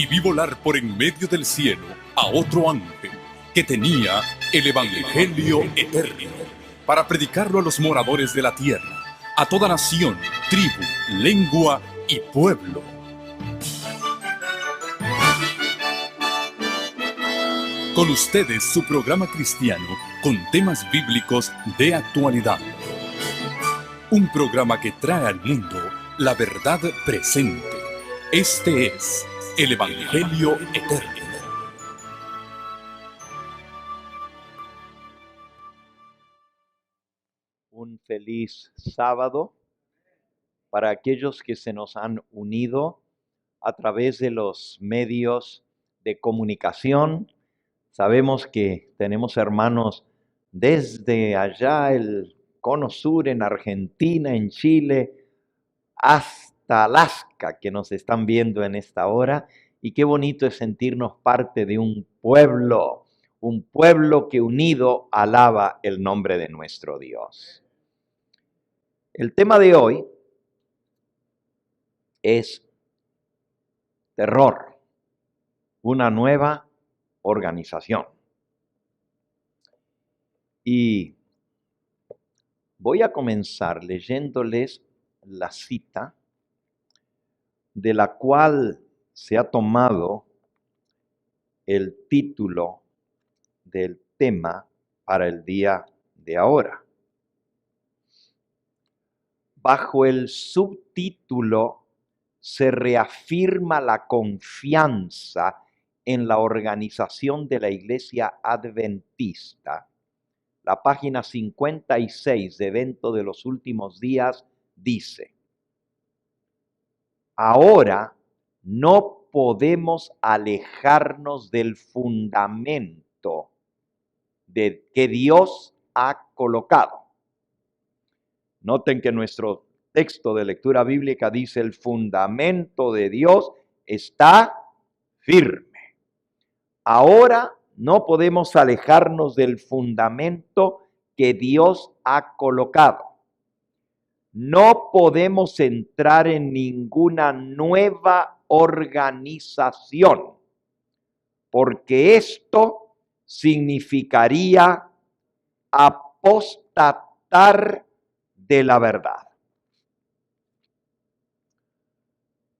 y vi volar por en medio del cielo a otro ángel que tenía el Evangelio eterno para predicarlo a los moradores de la tierra, a toda nación, tribu, lengua y pueblo. Con ustedes su programa cristiano con temas bíblicos de actualidad. Un programa que trae al mundo la verdad presente. Este es el Evangelio eterno. Un feliz sábado para aquellos que se nos han unido a través de los medios de comunicación. Sabemos que tenemos hermanos desde allá, el Cono Sur, en Argentina, en Chile, hasta Alaska, que nos están viendo en esta hora. Y qué bonito es sentirnos parte de un pueblo que unido alaba el nombre de nuestro Dios. El tema de hoy es terror, una nueva organización. Y voy a comenzar leyéndoles la cita de la cual se ha tomado el título del tema para el día de ahora. Bajo el subtítulo se reafirma la confianza en la organización de la Iglesia Adventista. La página 56 de Evento de los Últimos Días dice: ahora no podemos alejarnos del fundamento que Dios ha colocado. Noten que nuestro texto de lectura bíblica dice: el fundamento de Dios está firme. Ahora no podemos alejarnos del fundamento que Dios ha colocado. No podemos entrar en ninguna nueva organización, porque esto significaría apostatar de la verdad.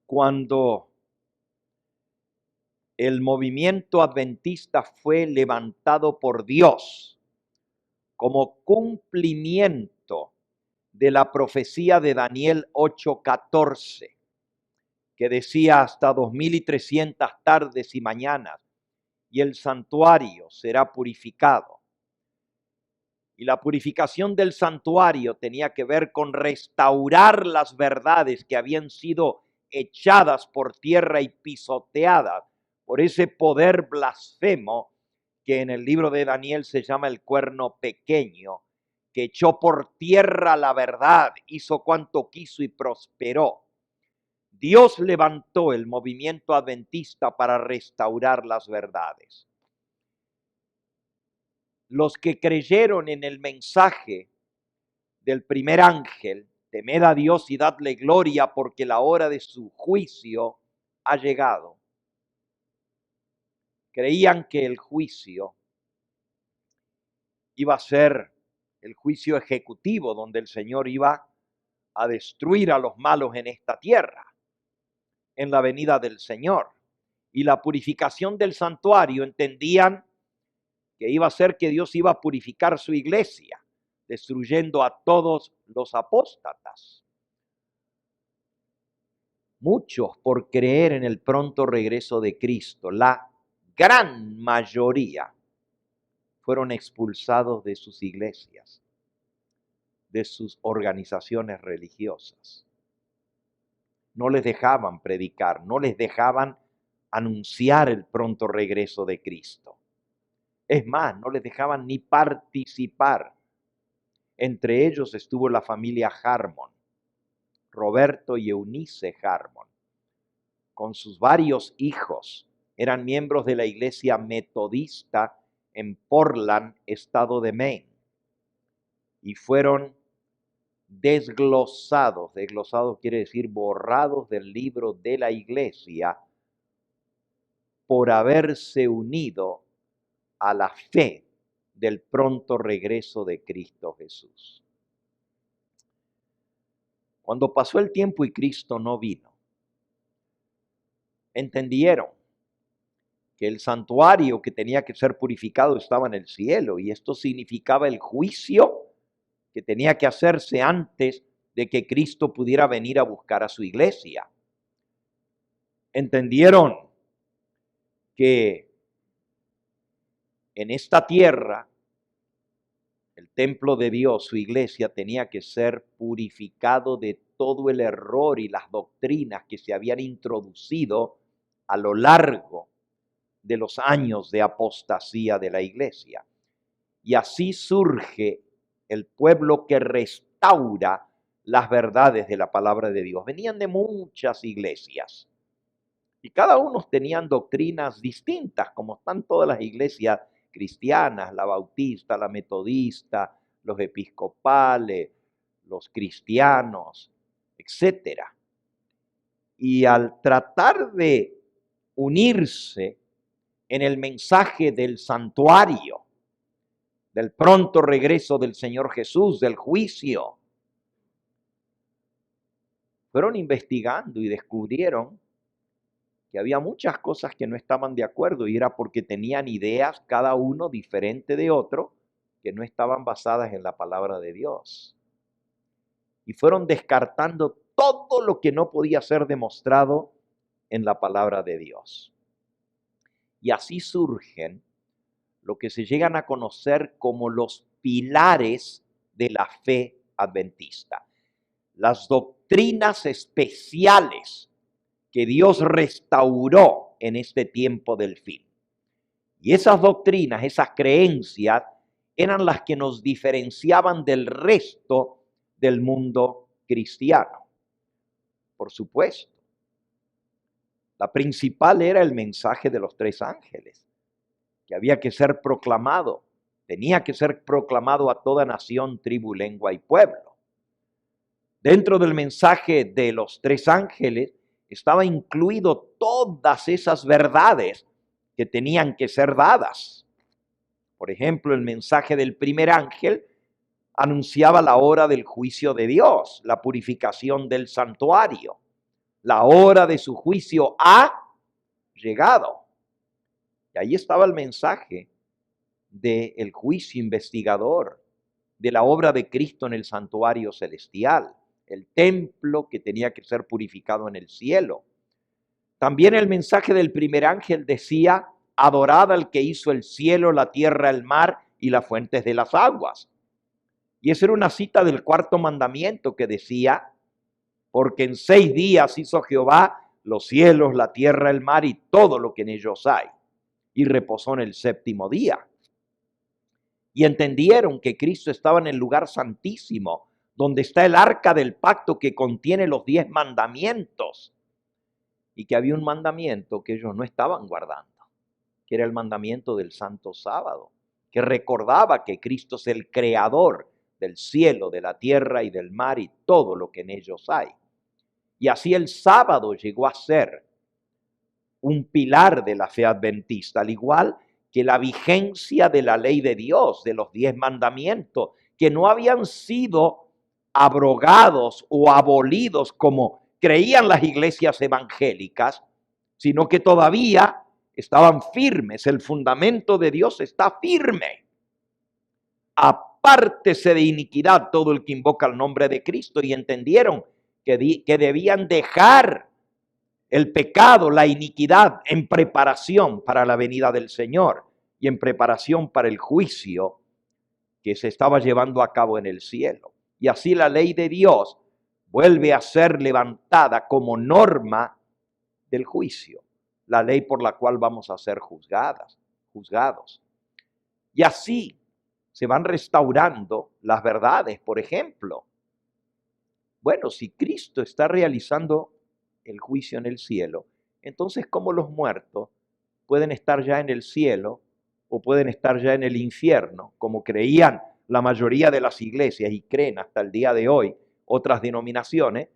Cuando el movimiento adventista fue levantado por Dios como cumplimiento de la profecía de Daniel 8:14, que decía: hasta 2300 tardes y mañanas, y el santuario será purificado. Y la purificación del santuario tenía que ver con restaurar las verdades que habían sido echadas por tierra y pisoteadas por ese poder blasfemo que en el libro de Daniel se llama el cuerno pequeño, que echó por tierra la verdad, hizo cuanto quiso y prosperó. Dios levantó el movimiento adventista para restaurar las verdades. Los que creyeron en el mensaje del primer ángel, temed a Dios y dadle gloria porque la hora de su juicio ha llegado, creían que el juicio iba a ser el juicio ejecutivo, donde el Señor iba a destruir a los malos en esta tierra, en la venida del Señor. Y la purificación del santuario entendían que iba a ser que Dios iba a purificar su iglesia, destruyendo a todos los apóstatas. Muchos, por creer en el pronto regreso de Cristo, la gran mayoría, fueron expulsados de sus iglesias, de sus organizaciones religiosas. No les dejaban predicar, no les dejaban anunciar el pronto regreso de Cristo. Es más, no les dejaban ni participar. Entre ellos estuvo la familia Harmon, Roberto y Eunice Harmon, con sus varios hijos. Eran miembros de la iglesia metodista en Portland, estado de Maine, y fueron desglosados. Desglosados quiere decir borrados del libro de la iglesia por haberse unido a la fe del pronto regreso de Cristo Jesús. Cuando pasó el tiempo y Cristo no vino, entendieron que el santuario que tenía que ser purificado estaba en el cielo, y esto significaba el juicio que tenía que hacerse antes de que Cristo pudiera venir a buscar a su iglesia. Entendieron que en esta tierra el templo de Dios, su iglesia, tenía que ser purificado de todo el error y las doctrinas que se habían introducido a lo largo de los años de apostasía de la iglesia. Y así surge el pueblo que restaura las verdades de la palabra de Dios. Venían de muchas iglesias y cada uno tenían doctrinas distintas, como están todas las iglesias cristianas, la bautista, la metodista, los episcopales, los cristianos, etc. Y al tratar de unirse en el mensaje del santuario, del pronto regreso del Señor Jesús, del juicio, fueron investigando y descubrieron que había muchas cosas que no estaban de acuerdo, y era porque tenían ideas, cada uno diferente de otro, que no estaban basadas en la palabra de Dios. Y fueron descartando todo lo que no podía ser demostrado en la palabra de Dios. Y así surgen lo que se llegan a conocer como los pilares de la fe adventista. Las doctrinas especiales que Dios restauró en este tiempo del fin. Y esas doctrinas, esas creencias, eran las que nos diferenciaban del resto del mundo cristiano. Por supuesto, la principal era el mensaje de los tres ángeles, que había que ser proclamado, tenía que ser proclamado a toda nación, tribu, lengua y pueblo. Dentro del mensaje de los tres ángeles estaba incluido todas esas verdades que tenían que ser dadas. Por ejemplo, el mensaje del primer ángel anunciaba la hora del juicio de Dios, la purificación del santuario. La hora de su juicio ha llegado. Y ahí estaba el mensaje del juicio investigador, de la obra de Cristo en el santuario celestial, el templo que tenía que ser purificado en el cielo. También el mensaje del primer ángel decía: adorad al que hizo el cielo, la tierra, el mar y las fuentes de las aguas. Y esa era una cita del cuarto mandamiento que decía: porque en 6 días hizo Jehová los cielos, la tierra, el mar y todo lo que en ellos hay, y reposó en el 7º día. Y entendieron que Cristo estaba en el lugar santísimo, donde está el arca del pacto que contiene los 10 mandamientos, y que había un mandamiento que ellos no estaban guardando, que era el mandamiento del Santo Sábado, que recordaba que Cristo es el creador del cielo, de la tierra y del mar y todo lo que en ellos hay. Y así el sábado llegó a ser un pilar de la fe adventista, al igual que la vigencia de la ley de Dios, de los 10 mandamientos, que no habían sido abrogados o abolidos como creían las iglesias evangélicas, sino que todavía estaban firmes. El fundamento de Dios está firme. Apártese de iniquidad todo el que invoca el nombre de Cristo, y entendieron que debían dejar el pecado, la iniquidad, en preparación para la venida del Señor y en preparación para el juicio que se estaba llevando a cabo en el cielo. Y así la ley de Dios vuelve a ser levantada como norma del juicio, la ley por la cual vamos a ser juzgados. Y así se van restaurando las verdades. Por ejemplo, bueno, si Cristo está realizando el juicio en el cielo, entonces ¿cómo los muertos pueden estar ya en el cielo o pueden estar ya en el infierno, como creían la mayoría de las iglesias y creen hasta el día de hoy otras denominaciones?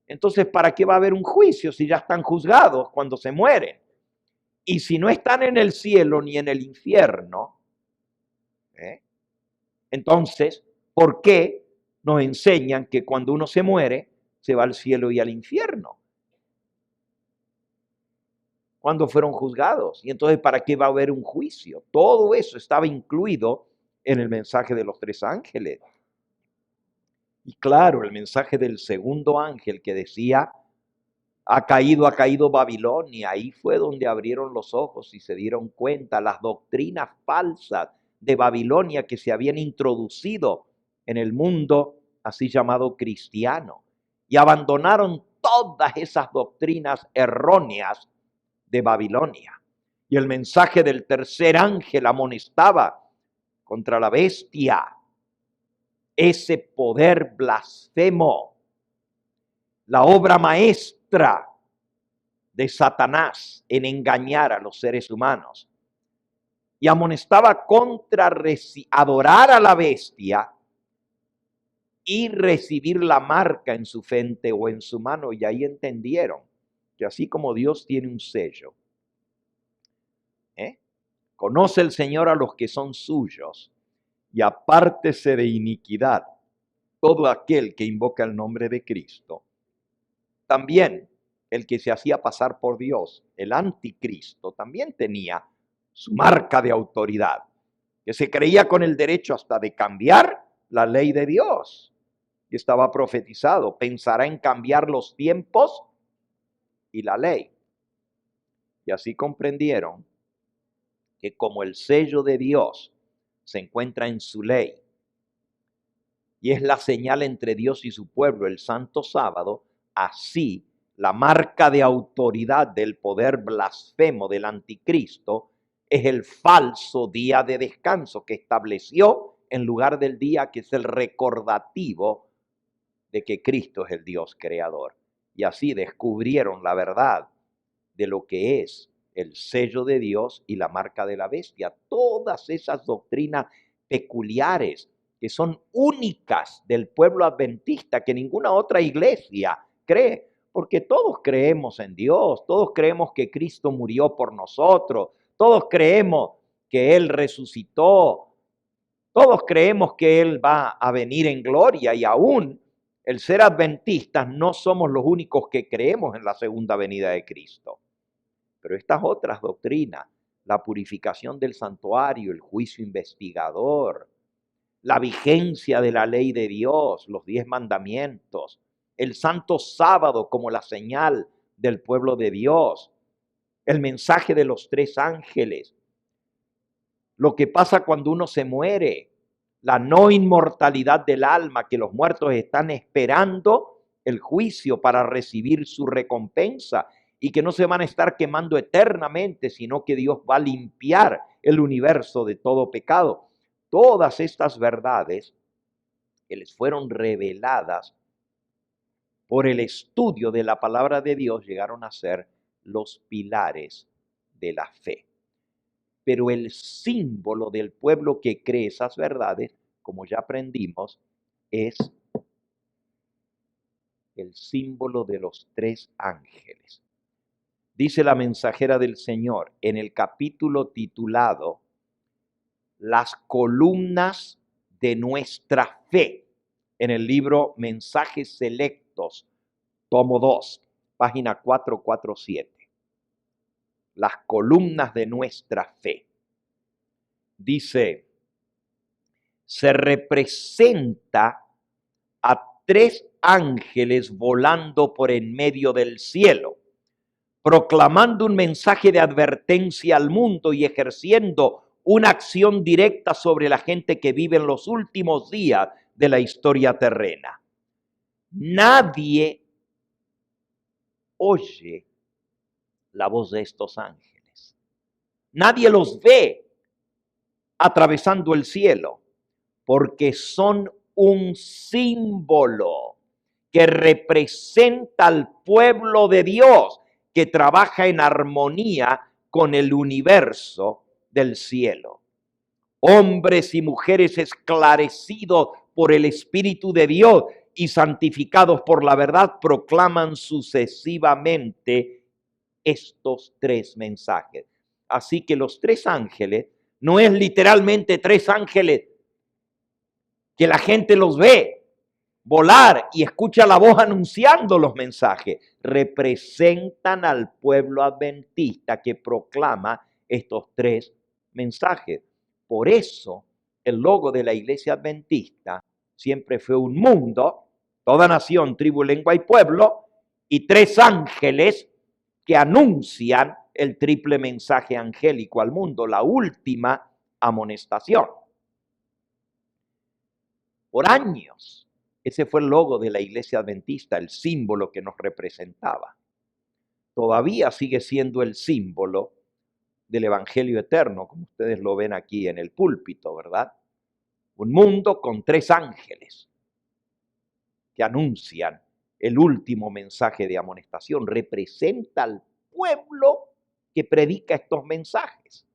Entonces, ¿para qué va a haber un juicio si ya están juzgados cuando se mueren? Y si no están en el cielo ni en el infierno, entonces, ¿por qué nos enseñan que cuando uno se muere, se va al cielo y al infierno? Cuando fueron juzgados. Y entonces, ¿para qué va a haber un juicio? Todo eso estaba incluido en el mensaje de los tres ángeles. Y claro, el mensaje del segundo ángel que decía, ha caído Babilonia. Ahí fue donde abrieron los ojos y se dieron cuenta las doctrinas falsas de Babilonia que se habían introducido en el mundo así llamado cristiano. Y abandonaron todas esas doctrinas erróneas de Babilonia. Y el mensaje del tercer ángel amonestaba contra la bestia, ese poder blasfemo, la obra maestra de Satanás en engañar a los seres humanos. Y amonestaba contra adorar a la bestia y recibir la marca en su frente o en su mano. Y ahí entendieron que así como Dios tiene un sello, conoce el Señor a los que son suyos y apártese de iniquidad todo aquel que invoca el nombre de Cristo. También el que se hacía pasar por Dios, el anticristo, también tenía su marca de autoridad, que se creía con el derecho hasta de cambiar la ley de Dios. Y estaba profetizado, pensará en cambiar los tiempos y la ley. Y así comprendieron que como el sello de Dios se encuentra en su ley y es la señal entre Dios y su pueblo, el santo sábado, así la marca de autoridad del poder blasfemo del anticristo es el falso día de descanso que estableció en lugar del día que es el recordativo de que Cristo es el Dios creador. Y así descubrieron la verdad de lo que es el sello de Dios y la marca de la bestia. Todas esas doctrinas peculiares que son únicas del pueblo adventista, que ninguna otra iglesia cree, porque todos creemos en Dios, todos creemos que Cristo murió por nosotros, todos creemos que Él resucitó, todos creemos que Él va a venir en gloria y aún el ser adventistas no somos los únicos que creemos en la segunda venida de Cristo. Pero estas otras doctrinas, la purificación del santuario, el juicio investigador, la vigencia de la ley de Dios, los 10 mandamientos, el santo sábado como la señal del pueblo de Dios, el mensaje de los 3 ángeles, lo que pasa cuando uno se muere, la no inmortalidad del alma, que los muertos están esperando el juicio para recibir su recompensa y que no se van a estar quemando eternamente, sino que Dios va a limpiar el universo de todo pecado. Todas estas verdades que les fueron reveladas por el estudio de la palabra de Dios llegaron a ser los pilares de la fe. Pero el símbolo del pueblo que cree esas verdades, como ya aprendimos, es el símbolo de los 3 ángeles. Dice la mensajera del Señor en el capítulo titulado Las columnas de nuestra fe, en el libro Mensajes Selectos, tomo 2, página 447. Las columnas de nuestra fe. Dice, se representa a 3 ángeles volando por en medio del cielo, proclamando un mensaje de advertencia al mundo y ejerciendo una acción directa sobre la gente que vive en los últimos días de la historia terrena. Nadie oye la voz de estos ángeles. Nadie los ve atravesando el cielo, porque son un símbolo que representa al pueblo de Dios que trabaja en armonía con el universo del cielo. Hombres y mujeres esclarecidos por el Espíritu de Dios y santificados por la verdad proclaman sucesivamente estos 3 mensajes. Así que los tres ángeles no es literalmente tres ángeles que la gente los ve volar y escucha la voz anunciando los mensajes. Representan al pueblo adventista que proclama estos tres mensajes. Por eso el logo de la iglesia adventista siempre fue un mundo, toda nación, tribu, lengua y pueblo, y tres ángeles que anuncian el triple mensaje angélico al mundo, la última amonestación. Por años, ese fue el logo de la iglesia adventista, el símbolo que nos representaba. Todavía sigue siendo el símbolo del evangelio eterno, como ustedes lo ven aquí en el púlpito, ¿verdad? Un mundo con tres ángeles que anuncian el último mensaje de amonestación. Representa al pueblo que predica estos mensajes.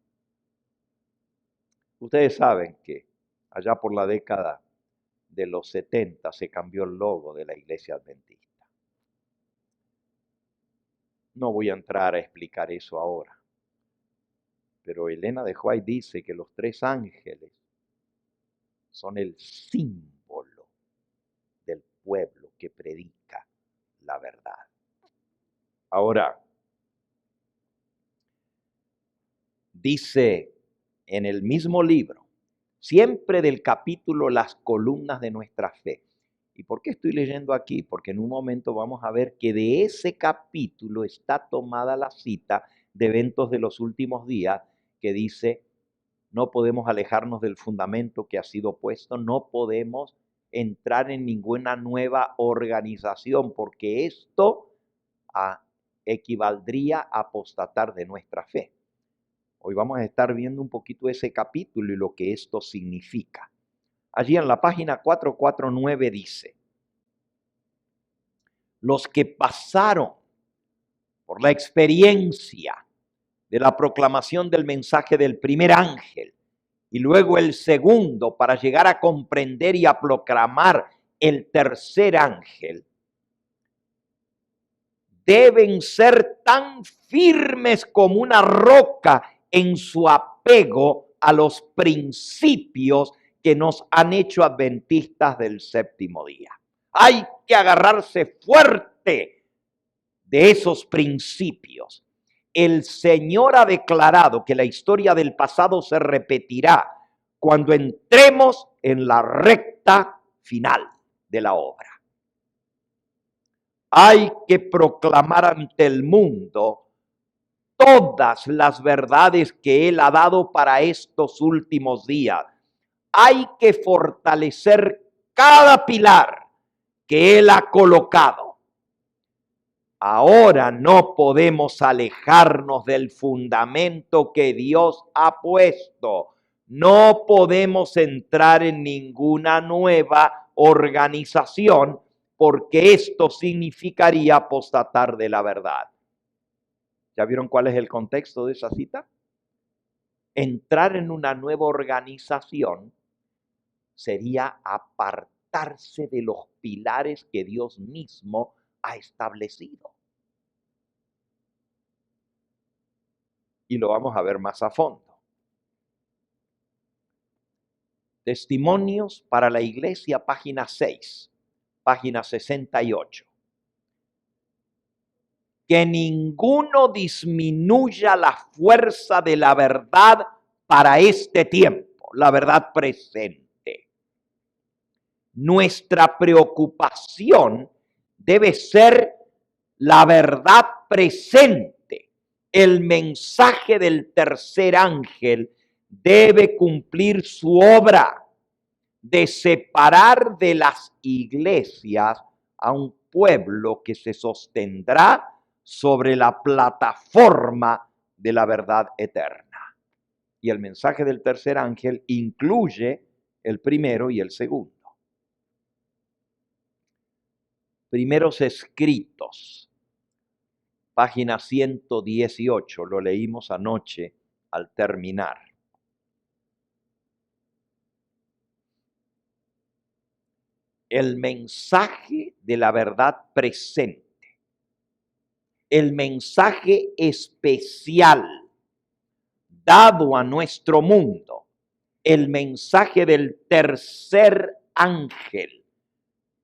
Ustedes saben que allá por la década de los 70 se cambió el logo de la iglesia adventista. No voy a entrar a explicar eso ahora, pero Elena de White dice que los tres ángeles son el símbolo del pueblo que predica la verdad. Ahora, dice en el mismo libro, siempre del capítulo Las columnas de nuestra fe. ¿Y por qué estoy leyendo aquí? Porque en un momento vamos a ver que de ese capítulo está tomada la cita de Eventos de los Últimos Días que dice, no podemos alejarnos del fundamento que ha sido puesto, no podemos entrar en ninguna nueva organización, porque esto equivaldría a apostatar de nuestra fe. Hoy vamos a estar viendo un poquito ese capítulo y lo que esto significa. Allí en la página 449 dice, los que pasaron por la experiencia de la proclamación del mensaje del primer ángel y luego el segundo para llegar a comprender y a proclamar el tercer ángel, deben ser tan firmes como una roca en su apego a los principios que nos han hecho adventistas del séptimo día. Hay que agarrarse fuerte de esos principios. El Señor ha declarado que la historia del pasado se repetirá cuando entremos en la recta final de la obra. Hay que proclamar ante el mundo todas las verdades que Él ha dado para estos últimos días. Hay que fortalecer cada pilar que Él ha colocado. Ahora no podemos alejarnos del fundamento que Dios ha puesto. No podemos entrar en ninguna nueva organización porque esto significaría apostatar de la verdad. ¿Ya vieron cuál es el contexto de esa cita? Entrar en una nueva organización sería apartarse de los pilares que Dios mismo ha establecido. Y lo vamos a ver más a fondo. Testimonios para la Iglesia, página 6, página 68. Que ninguno disminuya la fuerza de la verdad para este tiempo, la verdad presente. Nuestra preocupación debe ser la verdad presente. El mensaje del tercer ángel debe cumplir su obra de separar de las iglesias a un pueblo que se sostendrá sobre la plataforma de la verdad eterna. Y el mensaje del tercer ángel incluye el primero y el segundo. Primeros escritos, página 118, lo leímos anoche al terminar. El mensaje de la verdad presente, el mensaje especial dado a nuestro mundo el mensaje del tercer ángel,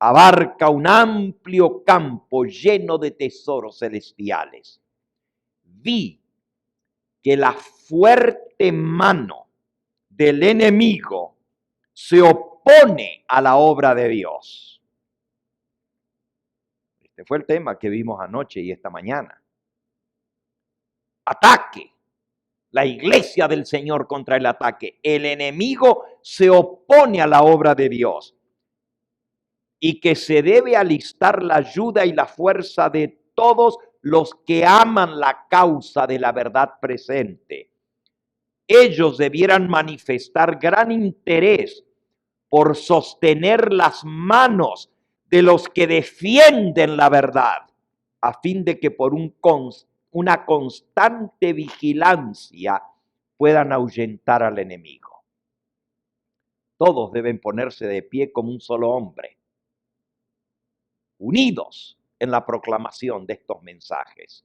abarca un amplio campo lleno de tesoros celestiales. Vi que la fuerte mano del enemigo se opone a la obra de Dios. Este fue el tema que vimos anoche y esta mañana. Ataque. La iglesia del Señor contra el ataque. El enemigo se opone a la obra de Dios. Y que se debe alistar la ayuda y la fuerza de todos los que aman la causa de la verdad presente. Ellos debieran manifestar gran interés por sostener las manos de los que defienden la verdad, a fin de que por una constante vigilancia puedan ahuyentar al enemigo. Todos deben ponerse de pie como un solo hombre, unidos en la proclamación de estos mensajes.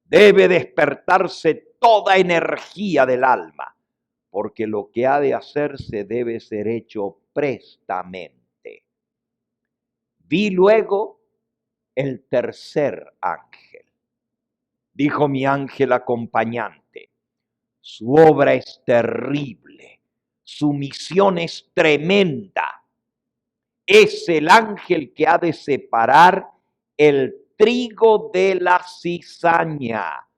Debe despertarse toda energía del alma, porque lo que ha de hacerse debe ser hecho prestamente. Vi luego el tercer ángel. Dijo mi ángel acompañante: su obra es terrible, su misión es tremenda. Es el ángel que ha de separar el trigo de la cizaña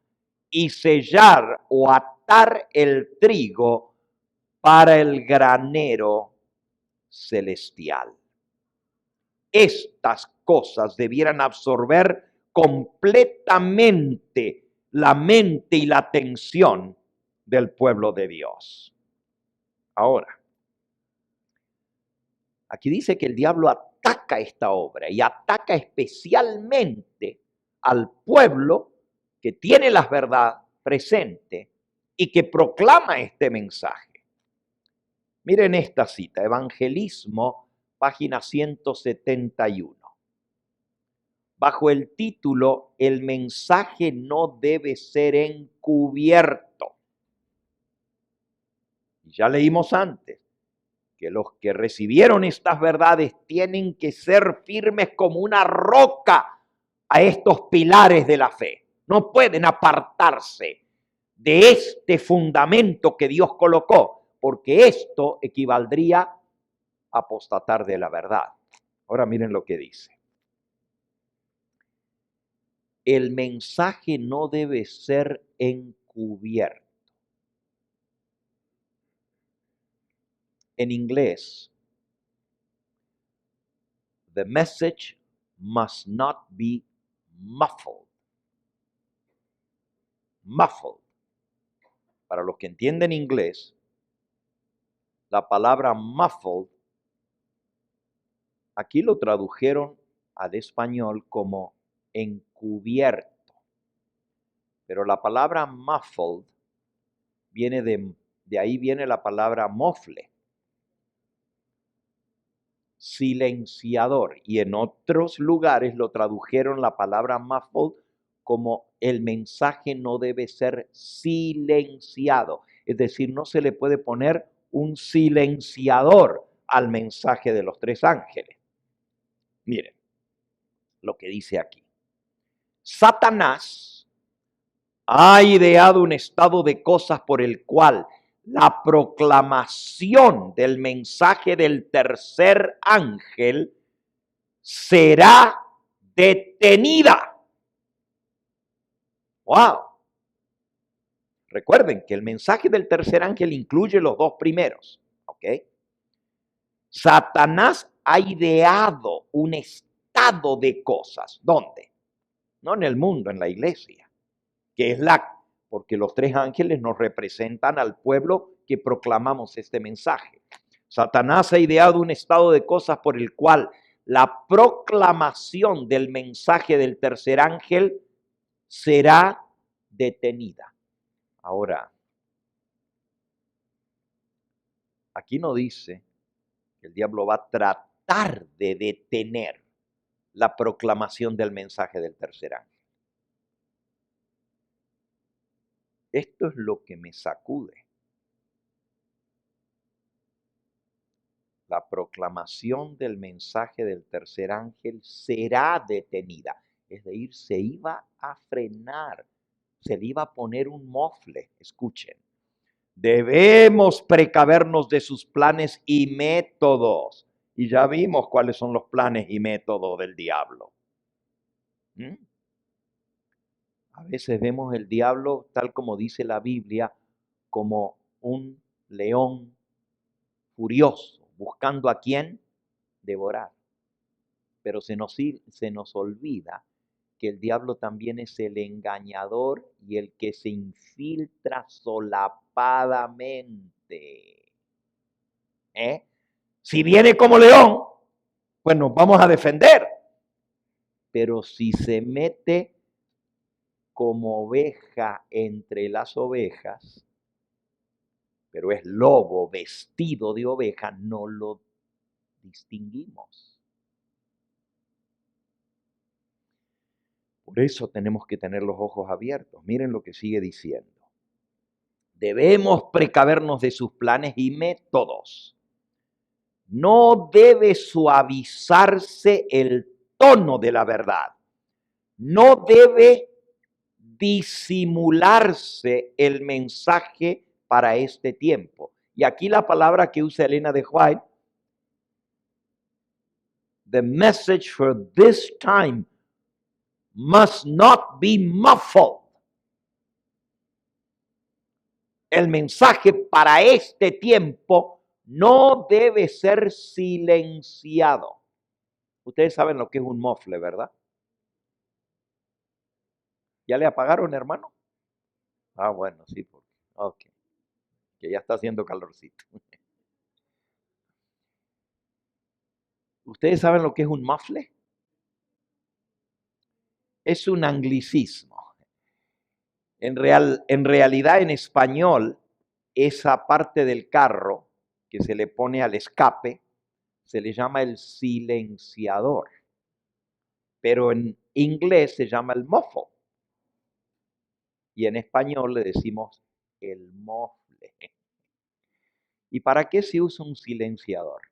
y sellar o atar el trigo para el granero celestial. Estas cosas debieran absorber completamente la mente y la atención del pueblo de Dios. Ahora, aquí dice que el diablo ataca esta obra y ataca especialmente al pueblo que tiene la verdad presente y que proclama este mensaje. Miren esta cita, Evangelismo, página 171. Bajo el título, el mensaje no debe ser encubierto. Ya leímos antes que los que recibieron estas verdades tienen que ser firmes como una roca a estos pilares de la fe. No pueden apartarse de este fundamento que Dios colocó, porque esto equivaldría a apostatar de la verdad. Ahora miren lo que dice. El mensaje no debe ser encubierto. En inglés, the message must not be muffled. Muffled. Para los que entienden inglés, la palabra muffled, aquí lo tradujeron al español como encubierto. Pero la palabra muffled viene de ahí viene la palabra mofle, silenciador. Y en otros lugares lo tradujeron la palabra muffled como el mensaje no debe ser silenciado. Es decir, no se le puede poner un silenciador al mensaje de los tres ángeles. Miren lo que dice aquí. Satanás ha ideado un estado de cosas por el cual la proclamación del mensaje del tercer ángel será detenida. ¡Wow! Recuerden que el mensaje del tercer ángel incluye los dos primeros, ¿ok? Satanás ha ideado un estado de cosas. ¿Dónde? No en el mundo, en la iglesia, que es porque los tres ángeles nos representan al pueblo que proclamamos este mensaje. Satanás ha ideado un estado de cosas por el cual la proclamación del mensaje del tercer ángel será detenida. Ahora, aquí no dice que el diablo va a tratar de detener la proclamación del mensaje del tercer ángel. Esto es lo que me sacude. La proclamación del mensaje del tercer ángel será detenida. Es decir, se iba a frenar, se le iba a poner un mofle. Escuchen, debemos precavernos de sus planes y métodos. Y ya vimos cuáles son los planes y métodos del diablo. A veces vemos el diablo, tal como dice la Biblia, como un león furioso, buscando a quién devorar. Pero se nos olvida que el diablo también es el engañador y el que se infiltra solapadamente. Si viene como león, pues nos vamos a defender. Pero si se mete como oveja entre las ovejas, pero es lobo vestido de oveja, no lo distinguimos. Por eso tenemos que tener los ojos abiertos. Miren lo que sigue diciendo. Debemos precavernos de sus planes y métodos. No debe suavizarse el tono de la verdad. No debe disimularse el mensaje para este tiempo. Y aquí la palabra que usa Elena de White, the message for this time must not be muffled. El mensaje para este tiempo no debe ser silenciado. Ustedes saben lo que es un mofle, ¿verdad? ¿Ya le apagaron, hermano? Ah, bueno, sí, porque, ok, que ya está haciendo calorcito. ¿Ustedes saben lo que es un mofle? Es un anglicismo. En realidad, en español, esa parte del carro que se le pone al escape se le llama el silenciador, pero en inglés se llama el muffle y en español le decimos el mofle. ¿Y para qué se usa un silenciador?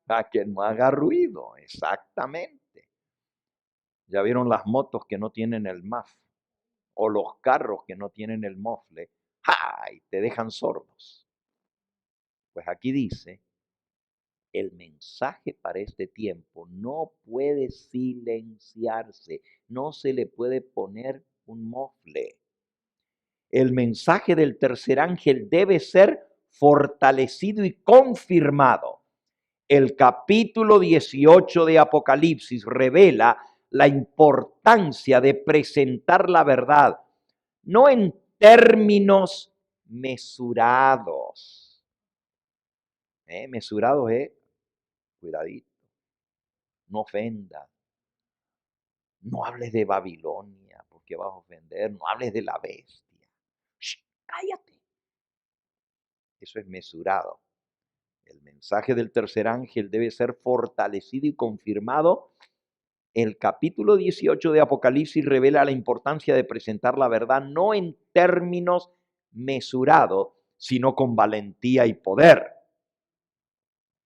Para que no haga ruido, exactamente. ¿Ya vieron las motos que no tienen el muff? O los carros que no tienen el mofle. ¡Ay! Te dejan sordos. Pues aquí dice, el mensaje para este tiempo no puede silenciarse, no se le puede poner un mofle. El mensaje del tercer ángel debe ser fortalecido y confirmado. El capítulo 18 de Apocalipsis revela la importancia de presentar la verdad, no en términos mesurados. Mesurados es, cuidadito, no ofenda, no hables de Babilonia porque vas a ofender, no hables de la bestia. Shh, cállate. Eso es mesurado. El mensaje del tercer ángel debe ser fortalecido y confirmado. El capítulo 18 de Apocalipsis revela la importancia de presentar la verdad no en términos mesurados, sino con valentía y poder.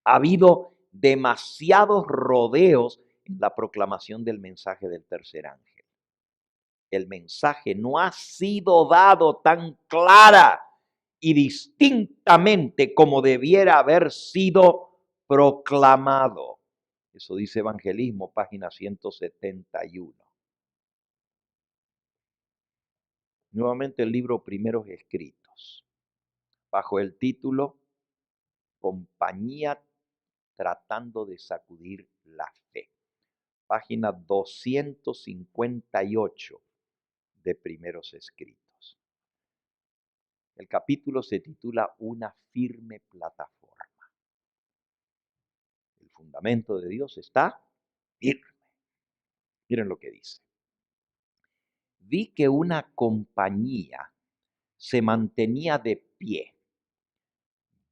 Ha habido demasiados rodeos en la proclamación del mensaje del tercer ángel. El mensaje no ha sido dado tan clara y distintamente como debiera haber sido proclamado. Eso dice Evangelismo, página 171. Nuevamente el libro Primeros Escritos, bajo el título Compañía tratando de sacudir la fe. Página 258 de Primeros Escritos. El capítulo se titula Una firme plataforma. El fundamento de Dios está firme. Miren lo que dice. Vi que una compañía se mantenía de pie,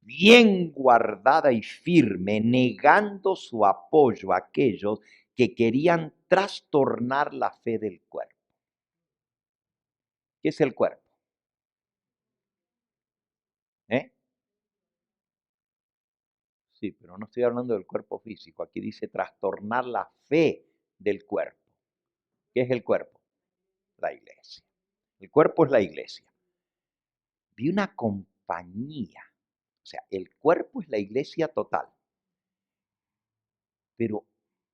bien guardada y firme, negando su apoyo a aquellos que querían trastornar la fe del cuerpo. ¿Qué es el cuerpo? Sí, pero no estoy hablando del cuerpo físico. Aquí dice trastornar la fe del cuerpo. ¿Qué es el cuerpo? La iglesia. El cuerpo es la iglesia. Vi una compañía. O sea, el cuerpo es la iglesia total. Pero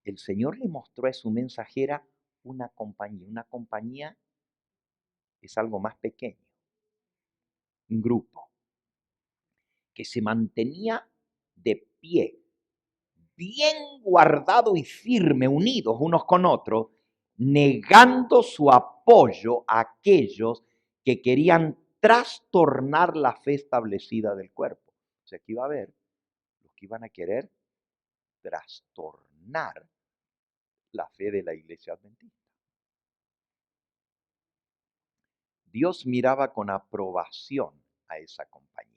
el Señor le mostró a su mensajera una compañía. Una compañía es algo más pequeño. Un grupo que se mantenía de pie, bien guardado y firme, unidos unos con otros, negando su apoyo a aquellos que querían trastornar la fe establecida del cuerpo. O sea, que iba a haber los que iban a querer trastornar la fe de la iglesia adventista. Dios miraba con aprobación a esa compañía.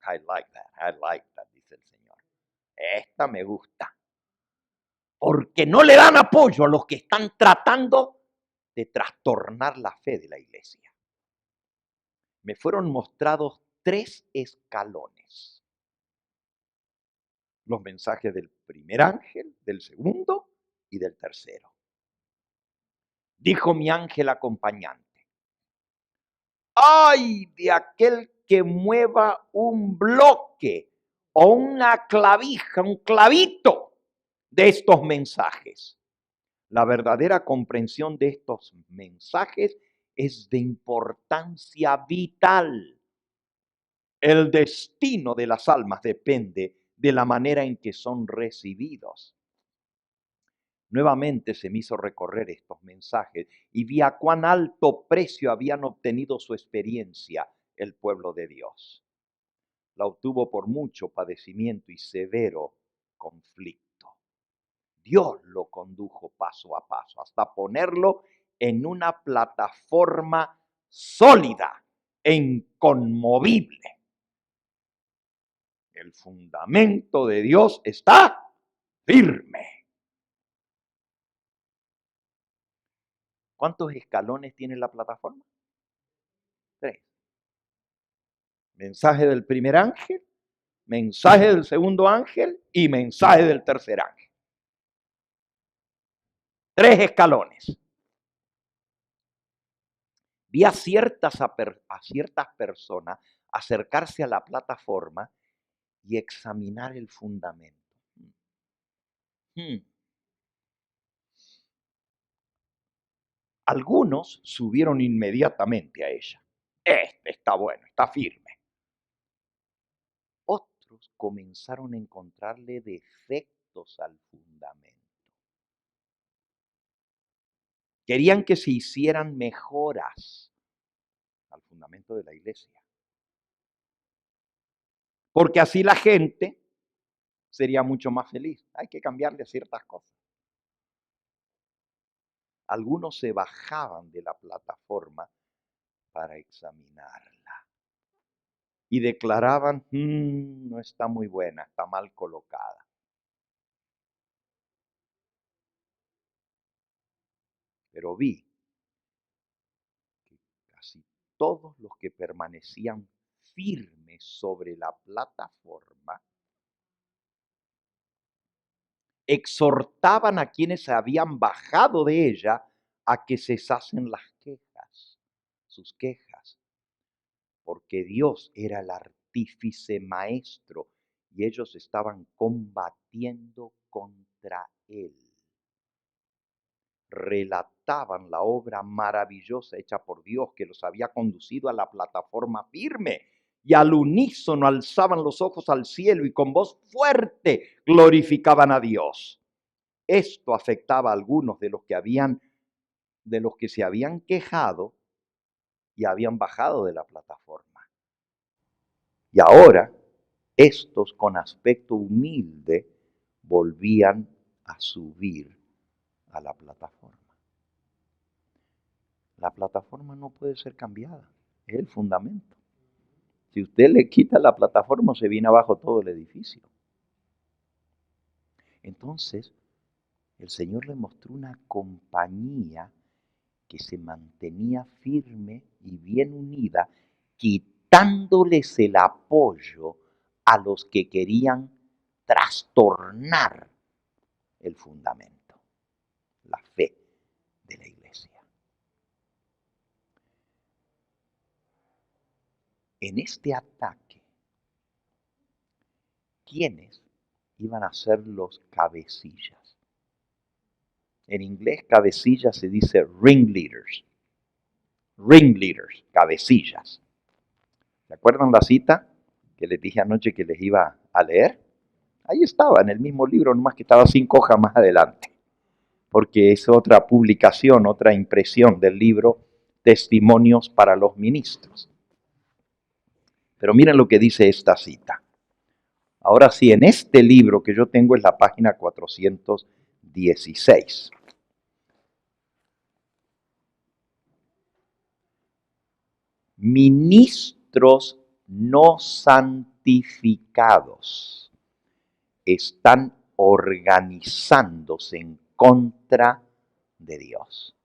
I like that, dice el Señor. Esta me gusta. Porque no le dan apoyo a los que están tratando de trastornar la fe de la iglesia. Me fueron mostrados 3 escalones. Los mensajes del primer ángel, del segundo y del tercero. Dijo mi ángel acompañante: ¡ay de aquel que mueva un bloque o una clavija, un clavito de estos mensajes! La verdadera comprensión de estos mensajes es de importancia vital. El destino de las almas depende de la manera en que son recibidos. Nuevamente se me hizo recorrer estos mensajes y vi a cuán alto precio habían obtenido su experiencia el pueblo de Dios. La obtuvo por mucho padecimiento y severo conflicto. Dios lo condujo paso a paso hasta ponerlo en una plataforma sólida e inconmovible. El fundamento de Dios está firme. ¿Cuántos escalones tiene la plataforma? 3. Mensaje del primer ángel, mensaje del segundo ángel y mensaje del tercer ángel. 3 escalones. Vi a ciertas personas acercarse a la plataforma y examinar el fundamento. Algunos subieron inmediatamente a ella. Este está bueno, está firme. Otros comenzaron a encontrarle defectos al fundamento. Querían que se hicieran mejoras al fundamento de la iglesia. Porque así la gente sería mucho más feliz. Hay que cambiarle ciertas cosas. Algunos se bajaban de la plataforma para examinarla y declaraban: no está muy buena, está mal colocada. Pero vi que casi todos los que permanecían firmes sobre la plataforma exhortaban a quienes se habían bajado de ella a que cesasen las quejas, sus quejas, porque Dios era el artífice maestro y ellos estaban combatiendo contra él. Relataban la obra maravillosa hecha por Dios que los había conducido a la plataforma firme, y al unísono alzaban los ojos al cielo y con voz fuerte glorificaban a Dios. Esto afectaba a algunos de los que se habían quejado y habían bajado de la plataforma. Y ahora estos, con aspecto humilde, volvían a subir a la plataforma. La plataforma no puede ser cambiada, es el fundamento. Si usted le quita la plataforma, se viene abajo todo el edificio. Entonces, el Señor le mostró una compañía que se mantenía firme y bien unida, quitándoles el apoyo a los que querían trastornar el fundamento, la fe de la iglesia. En este ataque, ¿quiénes iban a ser los cabecillas? En inglés, cabecillas se dice ringleaders. Ringleaders, cabecillas. ¿Se acuerdan la cita que les dije anoche que les iba a leer? Ahí estaba, en el mismo libro, nomás que estaba 5 hojas más adelante. Porque es otra publicación, otra impresión del libro Testimonios para los Ministros. Pero miren lo que dice esta cita. Ahora sí, en este libro que yo tengo es la página 416. Ministros no santificados están organizándose en contra de Dios.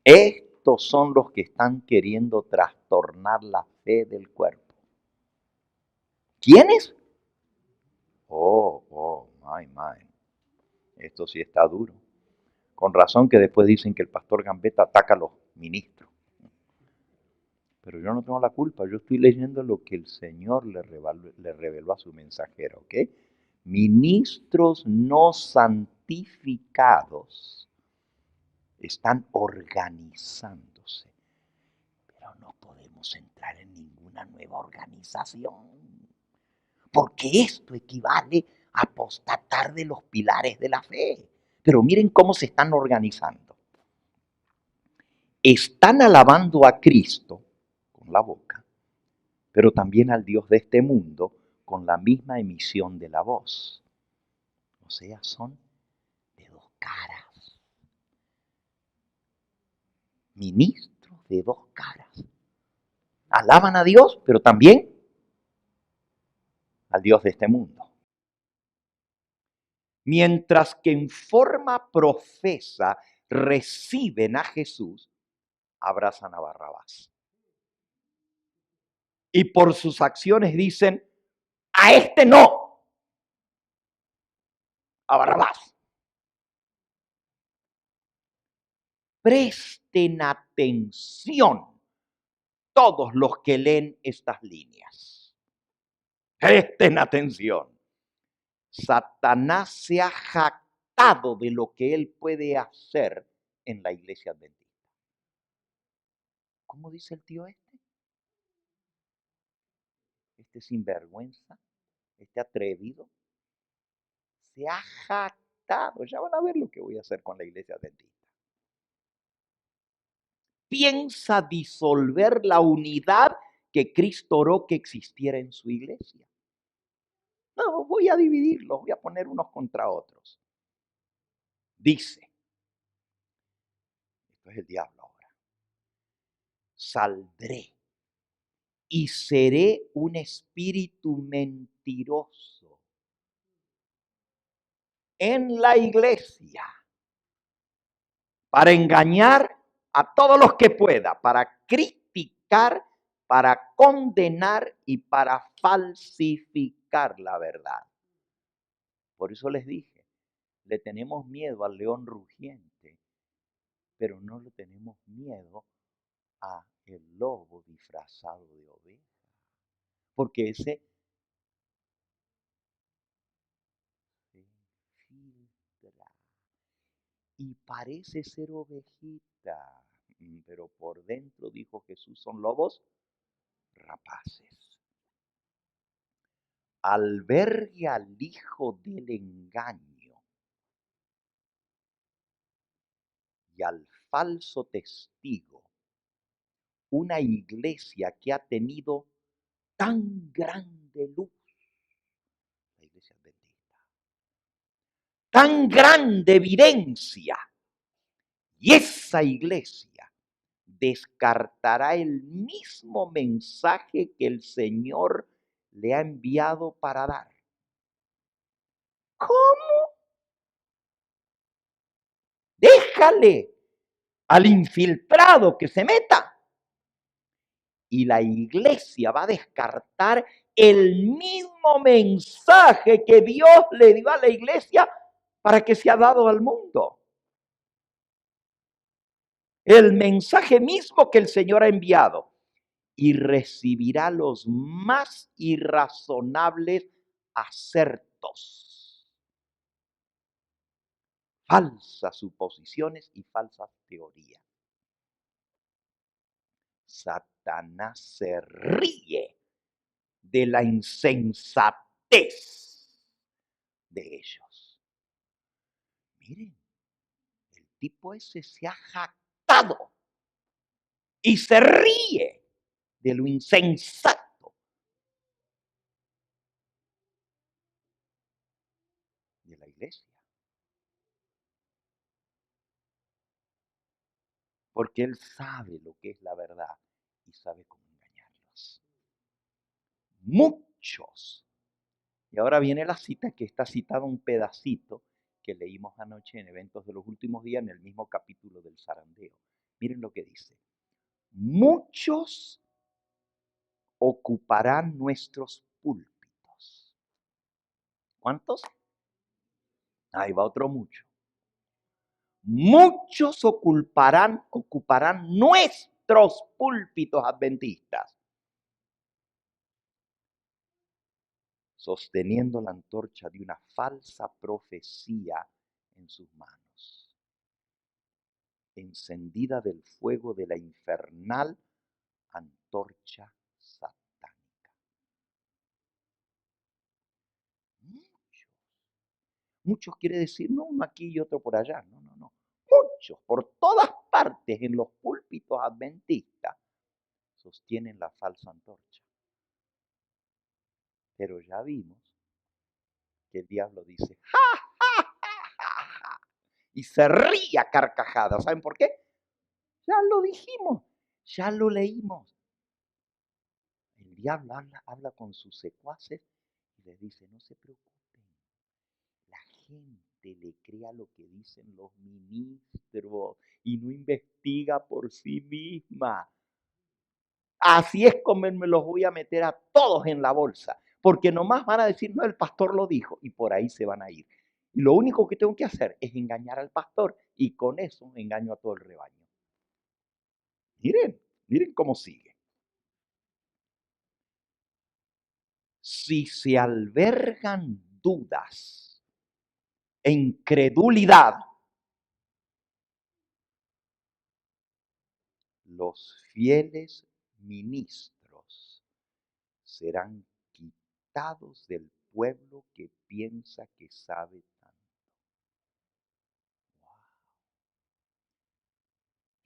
Estos son los que están queriendo trastornar la fe del cuerpo. ¿Quiénes? My. Esto sí está duro. Con razón que después dicen que el pastor Gambetta ataca a los ministros. Pero yo no tengo la culpa, yo estoy leyendo lo que el Señor le reveló a su mensajero, ¿ok? Ministros no santificados están organizándose, pero no podemos entrar en ninguna nueva organización, porque esto equivale a apostatar de los pilares de la fe. Pero miren cómo se están organizando. Están alabando a Cristo con la boca, pero también al Dios de este mundo con la misma emisión de la voz. O sea, son de dos caras. Ministros de dos caras. Alaban a Dios, pero también al Dios de este mundo. Mientras que en forma profesa reciben a Jesús, abrazan a Barrabás. Y por sus acciones dicen, a este no, a Barrabás. Presten atención todos los que leen estas líneas. Presten atención. Satanás se ha jactado de lo que él puede hacer en la iglesia adventista. ¿Cómo dice el tío este? Este sinvergüenza, este atrevido, se ha jactado. Ya van a ver lo que voy a hacer con la iglesia adventista. Piensa disolver la unidad que Cristo oró que existiera en su iglesia. No, voy a dividirlos, voy a poner unos contra otros. Dice, esto es el diablo ahora, saldré y seré un espíritu mentiroso en la iglesia para engañar a todos los que pueda, para criticar, para condenar y para falsificar la verdad. Por eso les dije, le tenemos miedo al león rugiente, pero no le tenemos miedo a el lobo disfrazado de oveja. Porque ese se filtra y parece ser ovejita, pero por dentro, dijo Jesús, son lobos rapaces. Albergue al hijo del engaño y al falso testigo, una iglesia que ha tenido tan grande luz, la iglesia adventista, tan grande evidencia, y esa iglesia descartará el mismo mensaje que el Señor le ha enviado para dar. ¿Cómo? Déjale al infiltrado que se meta. Y la iglesia va a descartar el mismo mensaje que Dios le dio a la iglesia para que se ha dado al mundo. El mensaje mismo que el Señor ha enviado. Y recibirá los más irrazonables acertos, falsas suposiciones y falsas teorías. Satanás se ríe de la insensatez de ellos. Miren, el tipo ese se ha jactado y se ríe de lo insensato de la iglesia. Porque él sabe lo que es la verdad y sabe cómo engañarlos. Muchos. Y ahora viene la cita que está citada un pedacito que leímos anoche en Eventos de los Últimos Días en el mismo capítulo del zarandeo. Miren lo que dice. Muchos ocuparán nuestros púlpitos. ¿Cuántos? Ahí va otro mucho. Muchos ocuparán nuestros púlpitos adventistas, sosteniendo la antorcha de una falsa profecía en sus manos, encendida del fuego de la infernal antorcha satánica. Muchos quiere decir, no uno aquí y otro por allá, no. Muchos, por todas partes en los púlpitos adventistas, sostienen la falsa antorcha. Pero ya vimos que el diablo dice, ¡ja, ja, ja, ja, ja! Y se ríe a carcajadas. ¿Saben por qué? Ya lo dijimos, ya lo leímos. El diablo habla con sus secuaces y les dice, no se preocupen, la gente le cree a lo que dicen los ministros y no investiga por sí misma. Así es como me los voy a meter a todos en la bolsa, porque nomás van a decir, no, el pastor lo dijo, y por ahí se van a ir. Y lo único que tengo que hacer es engañar al pastor, y con eso engaño a todo el rebaño. Miren cómo sigue. Si se albergan dudas e incredulidad, los fieles ministros serán quitados del pueblo que piensa que sabe tanto.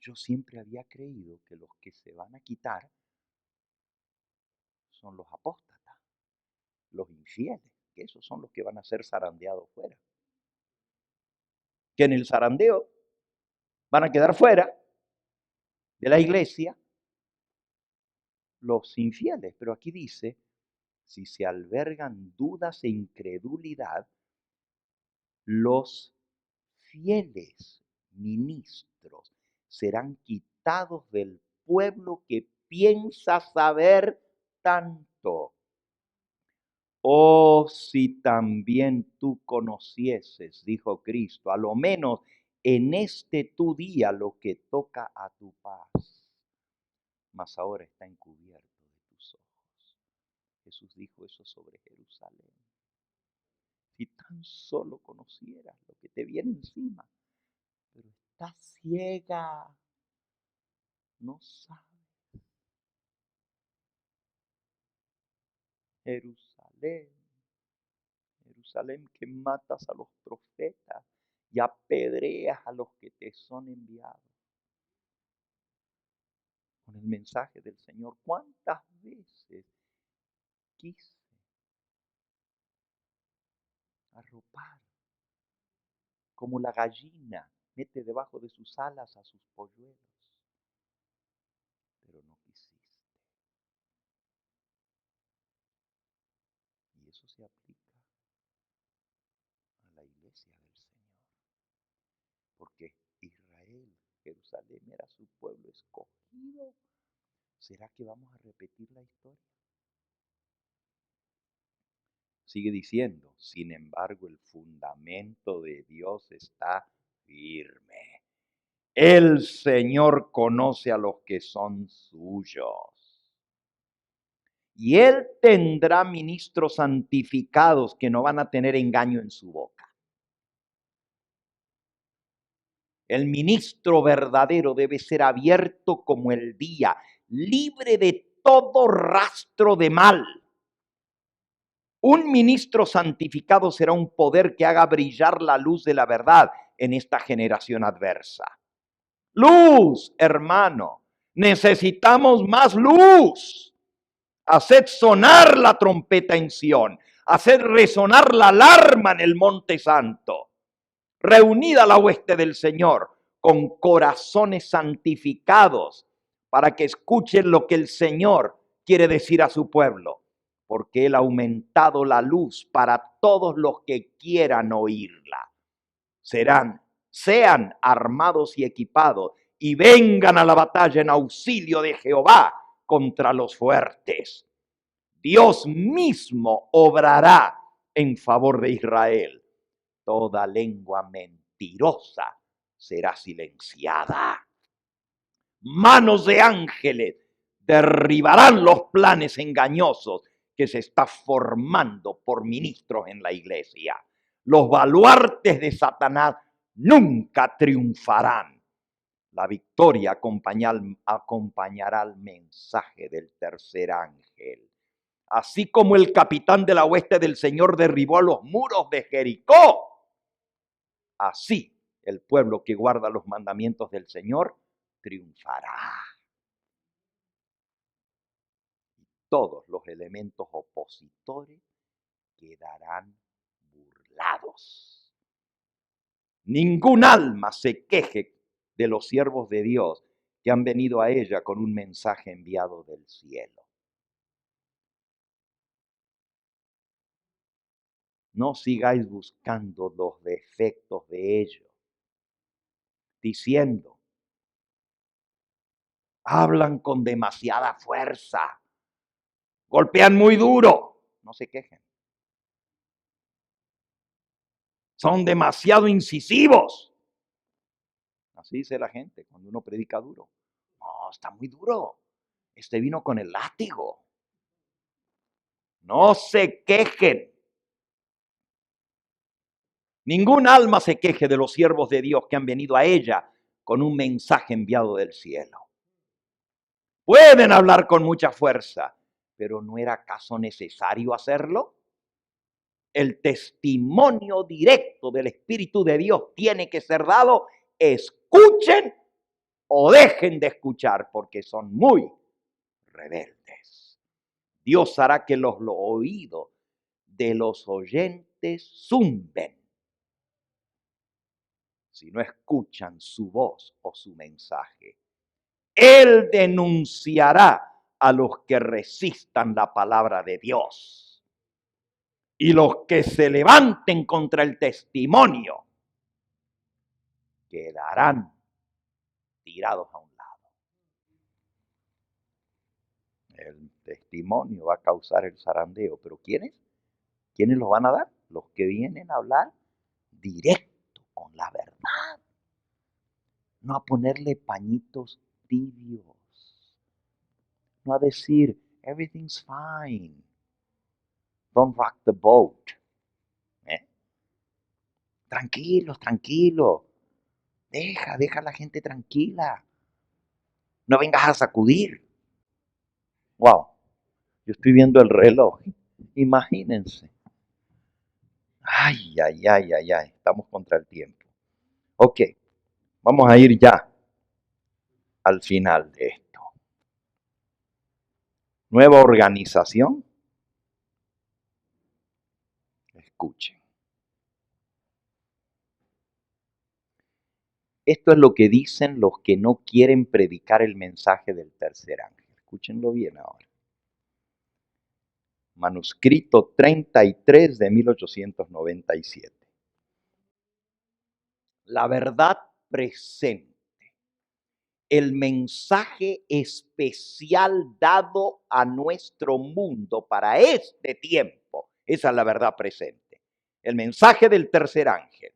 Yo siempre había creído que los que se van a quitar son los apóstatas, los infieles, que esos son los que van a ser zarandeados fuera. Que en el zarandeo van a quedar fuera de la iglesia los infieles. Pero aquí dice, si se albergan dudas e incredulidad, los fieles ministros serán quitados del pueblo que piensa saber tanto. Oh, si también tú conocieses, dijo Cristo, a lo menos en este tu día lo que toca a tu paz, mas ahora está encubierto de tus ojos. Jesús dijo eso sobre Jerusalén. Si tan solo conocieras lo que te viene encima, pero estás ciega, no sabes. Jerusalén, Jerusalén, que matas a los profetas y apedreas a los que te son enviados. Con el mensaje del Señor, ¿cuántas veces quise arropar como la gallina mete debajo de sus alas a sus polluelos? Pero no quisiste. Y eso se aplica a la iglesia del Señor. Porque Israel, Jerusalén era su pueblo escogido. ¿Será que vamos a repetir la historia? Sigue diciendo, sin embargo, el fundamento de Dios está firme. El Señor conoce a los que son suyos. Y Él tendrá ministros santificados que no van a tener engaño en su boca. El ministro verdadero debe ser abierto como el día, libre de todo rastro de mal. Un ministro santificado será un poder que haga brillar la luz de la verdad en esta generación adversa. Luz, hermano, necesitamos más luz. Haced sonar la trompeta en Sión, haced resonar la alarma en el Monte Santo. Reunida la hueste del Señor con corazones santificados para que escuchen lo que el Señor quiere decir a su pueblo, porque Él ha aumentado la luz para todos los que quieran oírla. Sean armados y equipados y vengan a la batalla en auxilio de Jehová contra los fuertes. Dios mismo obrará en favor de Israel. Toda lengua mentirosa será silenciada. Manos de ángeles derribarán los planes engañosos que se está formando por ministros en la iglesia. Los baluartes de Satanás nunca triunfarán. La victoria acompañará al mensaje del tercer ángel. Así como el capitán de la hueste del Señor derribó a los muros de Jericó, así el pueblo que guarda los mandamientos del Señor triunfará. Y todos los elementos opositores quedarán burlados. Ningún alma se queje de los siervos de Dios que han venido a ella con un mensaje enviado del cielo. No sigáis buscando los defectos de ellos, diciendo, hablan con demasiada fuerza, golpean muy duro. No se quejen. Son demasiado incisivos. Así dice la gente cuando uno predica duro. No, está muy duro. Este vino con el látigo. No se quejen. Ningún alma se queje de los siervos de Dios que han venido a ella con un mensaje enviado del cielo. Pueden hablar con mucha fuerza, pero ¿no era acaso necesario hacerlo? El testimonio directo del Espíritu de Dios tiene que ser dado. Escuchen o dejen de escuchar, porque son muy rebeldes. Dios hará que los oídos de los oyentes zumben si no escuchan su voz o su mensaje. Él denunciará a los que resistan la palabra de Dios. Y los que se levanten contra el testimonio quedarán tirados a un lado. El testimonio va a causar el zarandeo, pero ¿quiénes? ¿Quiénes lo van a dar? Los que vienen a hablar directo con la verdad. No a ponerle pañitos tibios. No a decir, everything's fine. Don't rock the boat. Tranquilos, tranquilos. Deja a la gente tranquila. No vengas a sacudir. Wow, yo estoy viendo el reloj. Imagínense. Ay, estamos contra el tiempo. Ok, vamos a ir ya al final de esto. Nueva organización. Escuchen. Esto es lo que dicen los que no quieren predicar el mensaje del tercer ángel. Escúchenlo bien ahora. Manuscrito 33 de 1897. La verdad presente. el mensaje especial dado a nuestro mundo para este tiempo. Esa es la verdad presente. El mensaje del tercer ángel,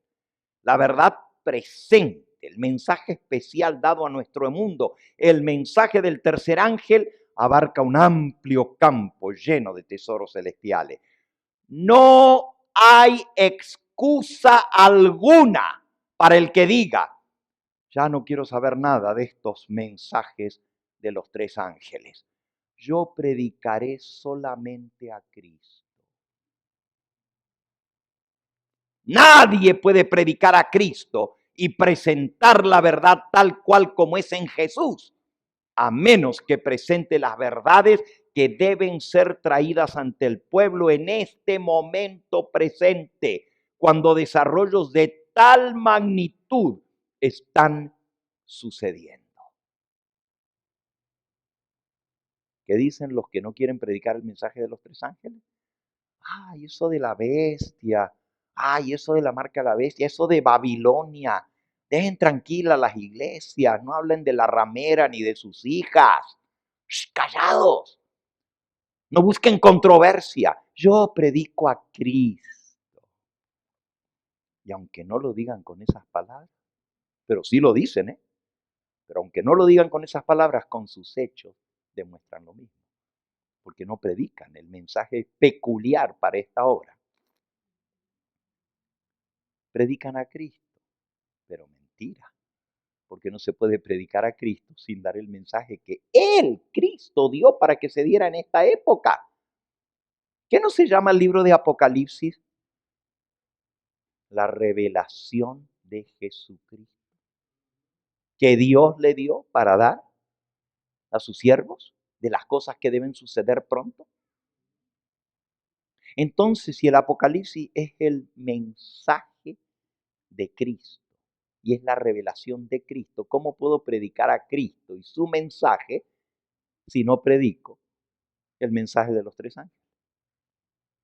la verdad presente, el mensaje especial dado a nuestro mundo, el mensaje del tercer ángel abarca un amplio campo lleno de tesoros celestiales. No hay excusa alguna para el que diga: ya no quiero saber nada de estos mensajes de los tres ángeles. Yo predicaré solamente a Cristo. Nadie puede predicar a Cristo y presentar la verdad tal cual como es en Jesús, a menos que presente las verdades que deben ser traídas ante el pueblo en este momento presente, cuando desarrollos de tal magnitud están sucediendo. ¿Qué dicen los que no quieren predicar el mensaje de los tres ángeles? Ay, eso de la bestia. Ay, eso de la marca de la bestia. Eso de Babilonia. Dejen tranquilas las iglesias. No hablen de la ramera ni de sus hijas. ¡Shh, callados! No busquen controversia. Yo predico a Cristo. Y aunque no lo digan con esas palabras, pero sí lo dicen, ¿eh? Pero aunque no lo digan con esas palabras, con sus hechos demuestran lo mismo. Porque no predican el mensaje peculiar para esta hora. Predican a Cristo, pero mentira, porque no se puede predicar a Cristo sin dar el mensaje que Él, Cristo, dio para que se diera en esta época. ¿Qué no se llama el libro de Apocalipsis? La revelación de Jesucristo, que Dios le dio para dar a sus siervos de las cosas que deben suceder pronto. Entonces, si el Apocalipsis es el mensaje de Cristo y es la revelación de Cristo, ¿cómo puedo predicar a Cristo y su mensaje si no predico el mensaje de los tres ángeles?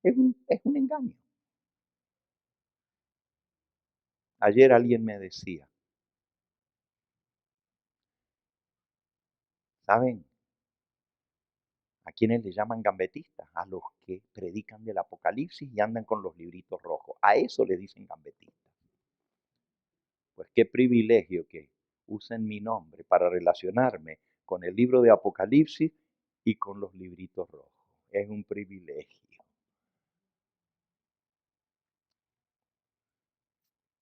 Es un engaño. Ayer alguien me decía, ¿saben a quiénes le llaman gambetistas? A los que predican del Apocalipsis y andan con los libritos rojos. A eso le dicen gambetistas. Pues qué privilegio que usen mi nombre para relacionarme con el libro de Apocalipsis y con los libritos rojos. Es un privilegio.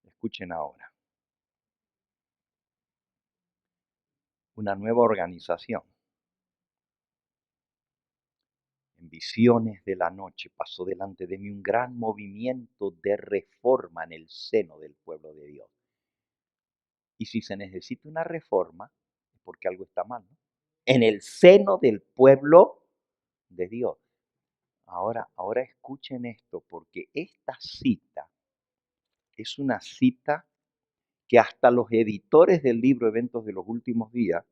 Escuchen ahora. Una nueva organización. En visiones de la noche pasó delante de mí un gran movimiento de reforma en el seno del pueblo de Dios. Y si se necesita una reforma, es porque algo está mal, ¿no? En el seno del pueblo de Dios. Ahora escuchen esto, porque esta cita es una cita que hasta los editores del libro Eventos de los Últimos Días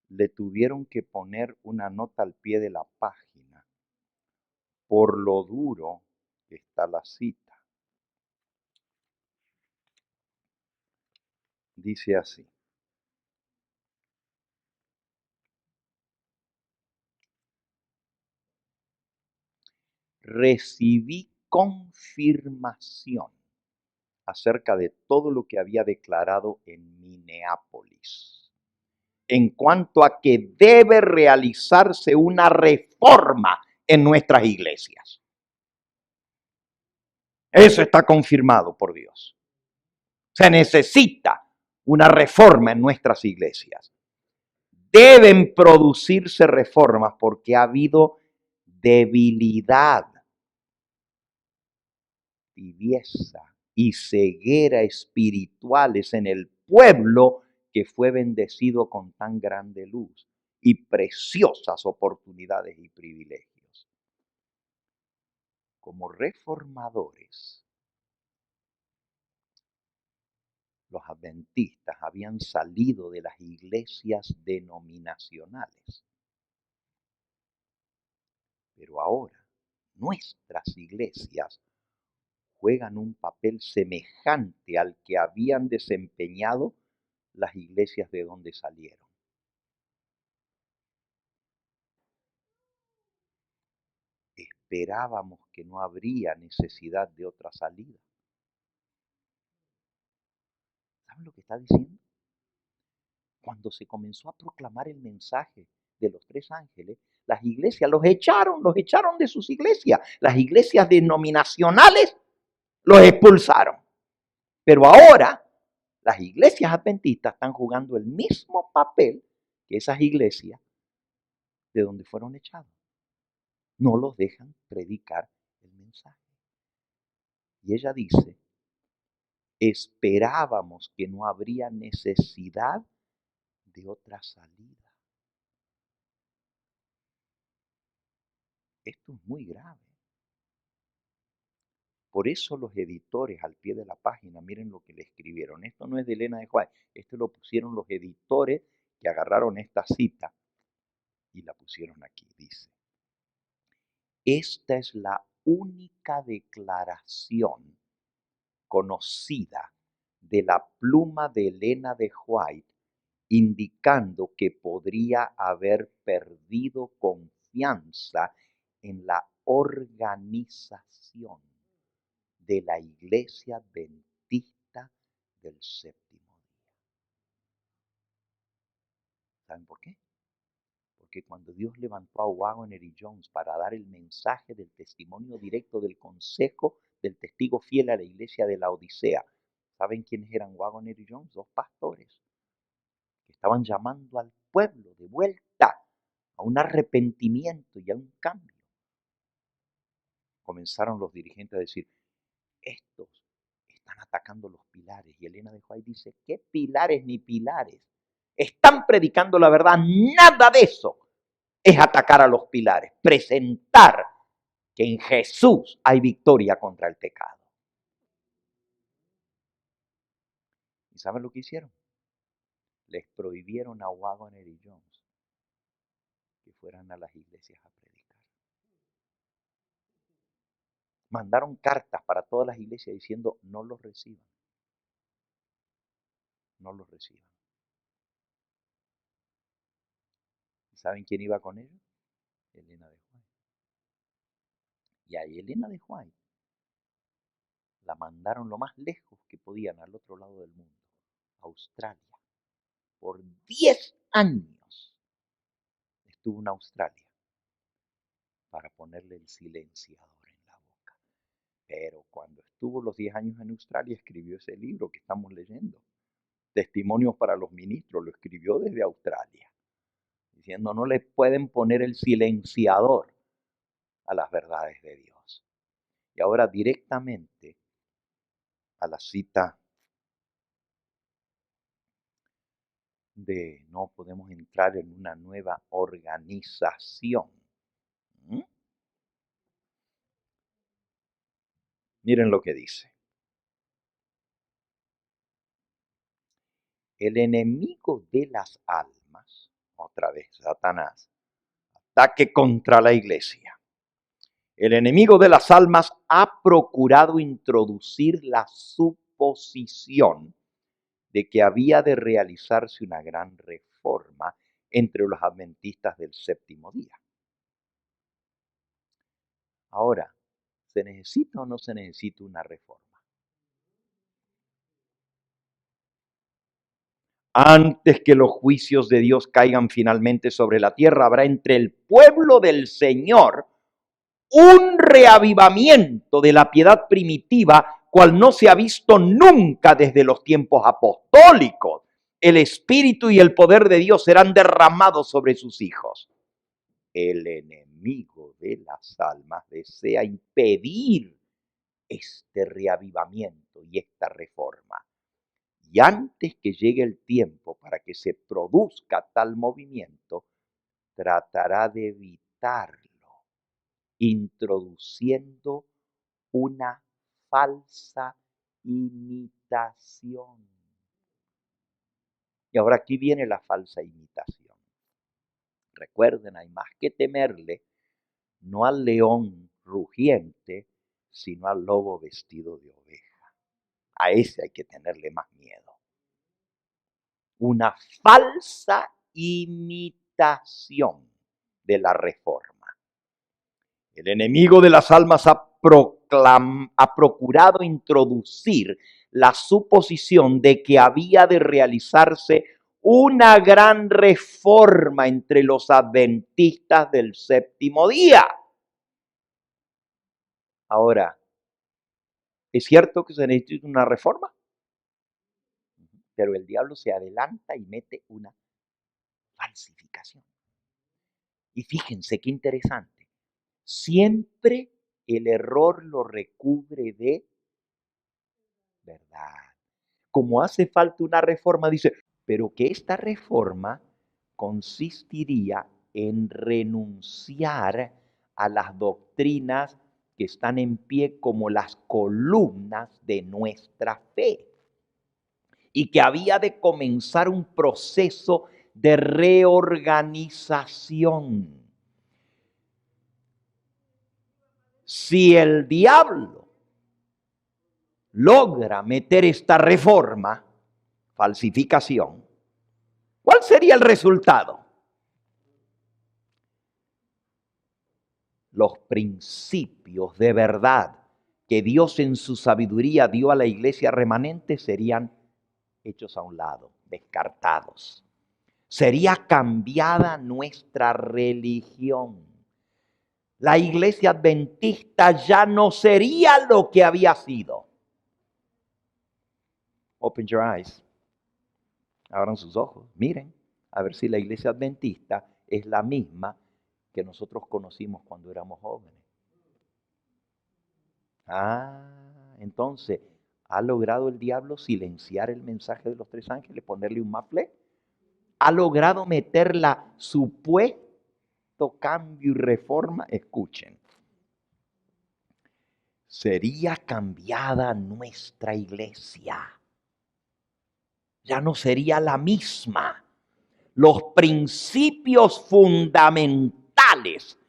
le tuvieron que poner una nota al pie de la página por lo duro que está la cita. Dice así: recibí confirmación acerca de todo lo que había declarado en Minneapolis, en cuanto a que debe realizarse una reforma en nuestras iglesias. Eso está confirmado por Dios. Se necesita una reforma en nuestras iglesias. Deben producirse reformas porque ha habido debilidad, tibieza y ceguera espirituales en el pueblo que fue bendecido con tan grande luz y preciosas oportunidades y privilegios. Como reformadores, los adventistas habían salido de las iglesias denominacionales. Pero ahora nuestras iglesias juegan un papel semejante al que habían desempeñado las iglesias de donde salieron. Esperábamos que no habría necesidad de otra salida. ¿Saben lo que está diciendo? Cuando se comenzó a proclamar el mensaje de los tres ángeles, las iglesias los echaron de sus iglesias. Las iglesias denominacionales los expulsaron. Pero ahora las iglesias adventistas están jugando el mismo papel que esas iglesias de donde fueron echados. No los dejan predicar el mensaje. Y ella dice, esperábamos que no habría necesidad de otra salida. Esto es muy grave. Por eso los editores al pie de la página, miren lo que le escribieron. Esto no es de Elena de White, esto lo pusieron los editores que agarraron esta cita y la pusieron aquí. Dice, esta es la única declaración conocida de la pluma de Elena de White indicando que podría haber perdido confianza en la organización de la Iglesia Adventista del Séptimo Día. ¿Saben por qué? Porque cuando Dios levantó a Waggoner y Jones para dar el mensaje del testimonio directo del consejo del testigo fiel a la iglesia de la Odisea, ¿saben quiénes eran Waggoner y Jones? Dos pastores que estaban llamando al pueblo de vuelta a un arrepentimiento y a un cambio. Comenzaron los dirigentes a decir, estos están atacando los pilares. Y Elena de White dice, ¿qué pilares ni pilares? Están predicando la verdad, nada de eso es atacar a los pilares, presentar que en Jesús hay victoria contra el pecado. ¿Y saben lo que hicieron? Les prohibieron a Waggoner y Jones que fueran a las iglesias a predicar. Mandaron cartas para todas las iglesias diciendo no los reciban. No los reciban. ¿Y saben quién iba con ellos? Elena de White. Y a Elena de White la mandaron lo más lejos que podían al otro lado del mundo, Australia. Por 10 años estuvo en Australia para ponerle el silenciador en la boca. Pero cuando estuvo los 10 años en Australia, escribió ese libro que estamos leyendo. Testimonios para los ministros, lo escribió desde Australia, diciendo no le pueden poner el silenciador a las verdades de Dios. Y ahora directamente a la cita de no podemos entrar en una nueva organización. Miren lo que dice. El enemigo de las almas, otra vez Satanás, ataque contra la iglesia. El enemigo de las almas ha procurado introducir la suposición de que había de realizarse una gran reforma entre los adventistas del séptimo día. Ahora, ¿se necesita o no se necesita una reforma? Antes que los juicios de Dios caigan finalmente sobre la tierra, habrá entre el pueblo del Señor un reavivamiento de la piedad primitiva, cual no se ha visto nunca desde los tiempos apostólicos. El Espíritu y el poder de Dios serán derramados sobre sus hijos. El enemigo de las almas desea impedir este reavivamiento y esta reforma. Y antes que llegue el tiempo para que se produzca tal movimiento, tratará de evitarlo, introduciendo una falsa imitación. Y ahora aquí viene la falsa imitación. Recuerden, hay más que temerle, no al león rugiente, sino al lobo vestido de oveja. A ese hay que tenerle más miedo. una falsa imitación de la reforma. El enemigo de las almas ha procurado introducir la suposición de que había de realizarse una gran reforma entre los adventistas del séptimo día. Ahora, ¿es cierto que se necesita una reforma? Pero el diablo se adelanta y mete una falsificación. Y fíjense qué interesante. Siempre el error lo recubre de verdad. Como hace falta una reforma, dice, pero que esta reforma consistiría en renunciar a las doctrinas que están en pie como las columnas de nuestra fe. Y que había de comenzar un proceso de reorganización. Si el diablo logra meter esta reforma, falsificación, ¿cuál sería el resultado? Los principios de verdad que Dios en su sabiduría dio a la iglesia remanente serían hechos a un lado, descartados. Sería cambiada nuestra religión. La iglesia adventista ya no sería lo que había sido. Open your eyes. Abran sus ojos. Miren, a ver si la iglesia adventista es la misma que nosotros conocimos cuando éramos jóvenes. Entonces, ¿ha logrado el diablo silenciar el mensaje de los tres ángeles, ponerle un mafle? ¿Ha logrado meter la supuesto cambio y reforma? Escuchen. Sería cambiada nuestra iglesia. Ya no sería la misma. Los principios fundamentales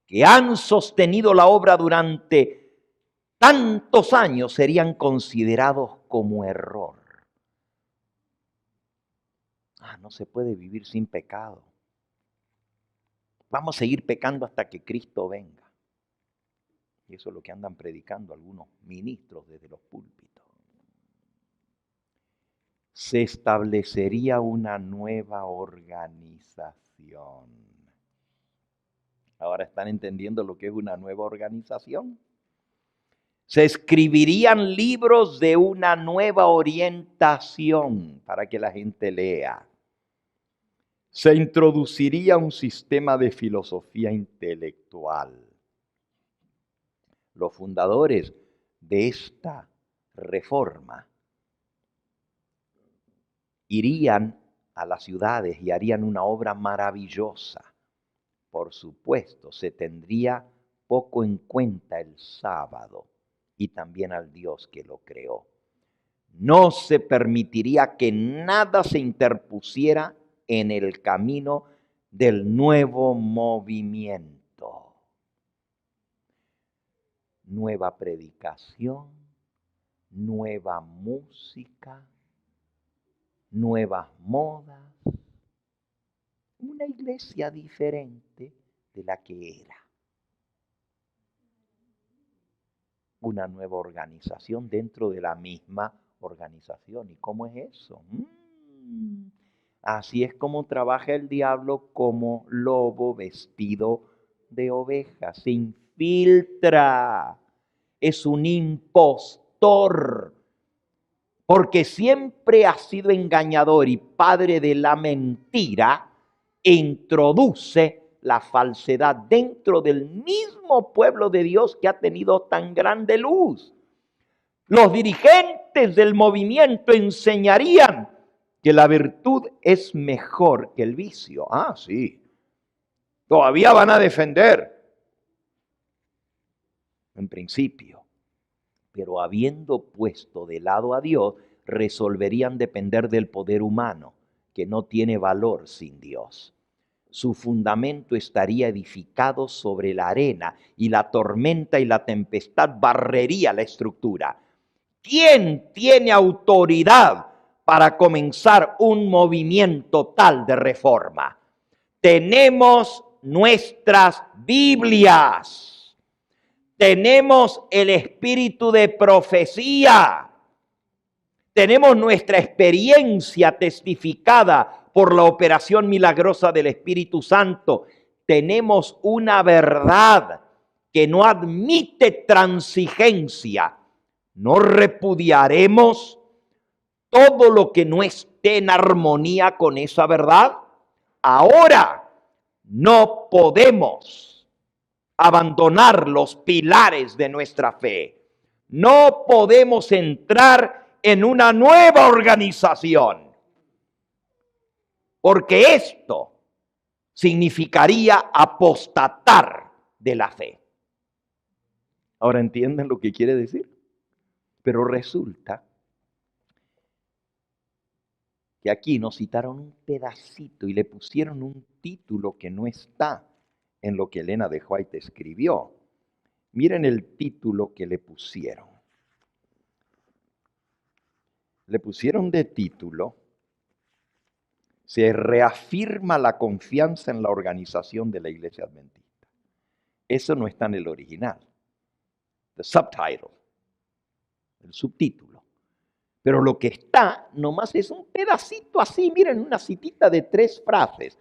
que han sostenido la obra durante tantos años serían considerados como error. No se puede vivir sin pecado. Vamos a seguir pecando hasta que Cristo venga. Y eso es lo que andan predicando algunos ministros desde los púlpitos. Se establecería una nueva organización. Ahora están entendiendo lo que es una nueva organización. Se escribirían libros de una nueva orientación para que la gente lea. Se introduciría un sistema de filosofía intelectual. Los fundadores de esta reforma irían a las ciudades y harían una obra maravillosa. Por supuesto, se tendría poco en cuenta el sábado y también al Dios que lo creó. No se permitiría que nada se interpusiera en el camino del nuevo movimiento. Nueva predicación, nueva música, nuevas modas, una iglesia diferente de la que era. Una nueva organización dentro de la misma organización. ¿Y cómo es eso? Así es como trabaja el diablo como lobo vestido de oveja. Se infiltra. Es un impostor. Porque siempre ha sido engañador y padre de la mentira, e introduce la falsedad dentro del mismo pueblo de Dios que ha tenido tan grande luz. Los dirigentes del movimiento enseñarían que la virtud es mejor que el vicio. Sí. Todavía van a defender. En principio. Pero habiendo puesto de lado a Dios, resolverían depender del poder humano, que no tiene valor sin Dios. Su fundamento estaría edificado sobre la arena y la tormenta y la tempestad barrería la estructura. ¿Quién tiene autoridad para comenzar un movimiento tal de reforma. Tenemos nuestras Biblias. Tenemos el espíritu de profecía. Tenemos nuestra experiencia testificada por la operación milagrosa del Espíritu Santo. Tenemos una verdad que no admite transigencia. No repudiaremos todo lo que no esté en armonía con esa verdad. Ahora no podemos abandonar los pilares de nuestra fe. No podemos entrar en una nueva organización, porque esto significaría apostatar de la fe. Ahora entienden lo que quiere decir. Pero resulta que aquí nos citaron un pedacito y le pusieron un título que no está en lo que Elena de White escribió. Miren el título que le pusieron. Le pusieron de título: se reafirma la confianza en la organización de la Iglesia Adventista. Eso no está en el original. The subtitle, el subtítulo. Pero lo que está nomás es un pedacito así, miren, una citita de 3 frases.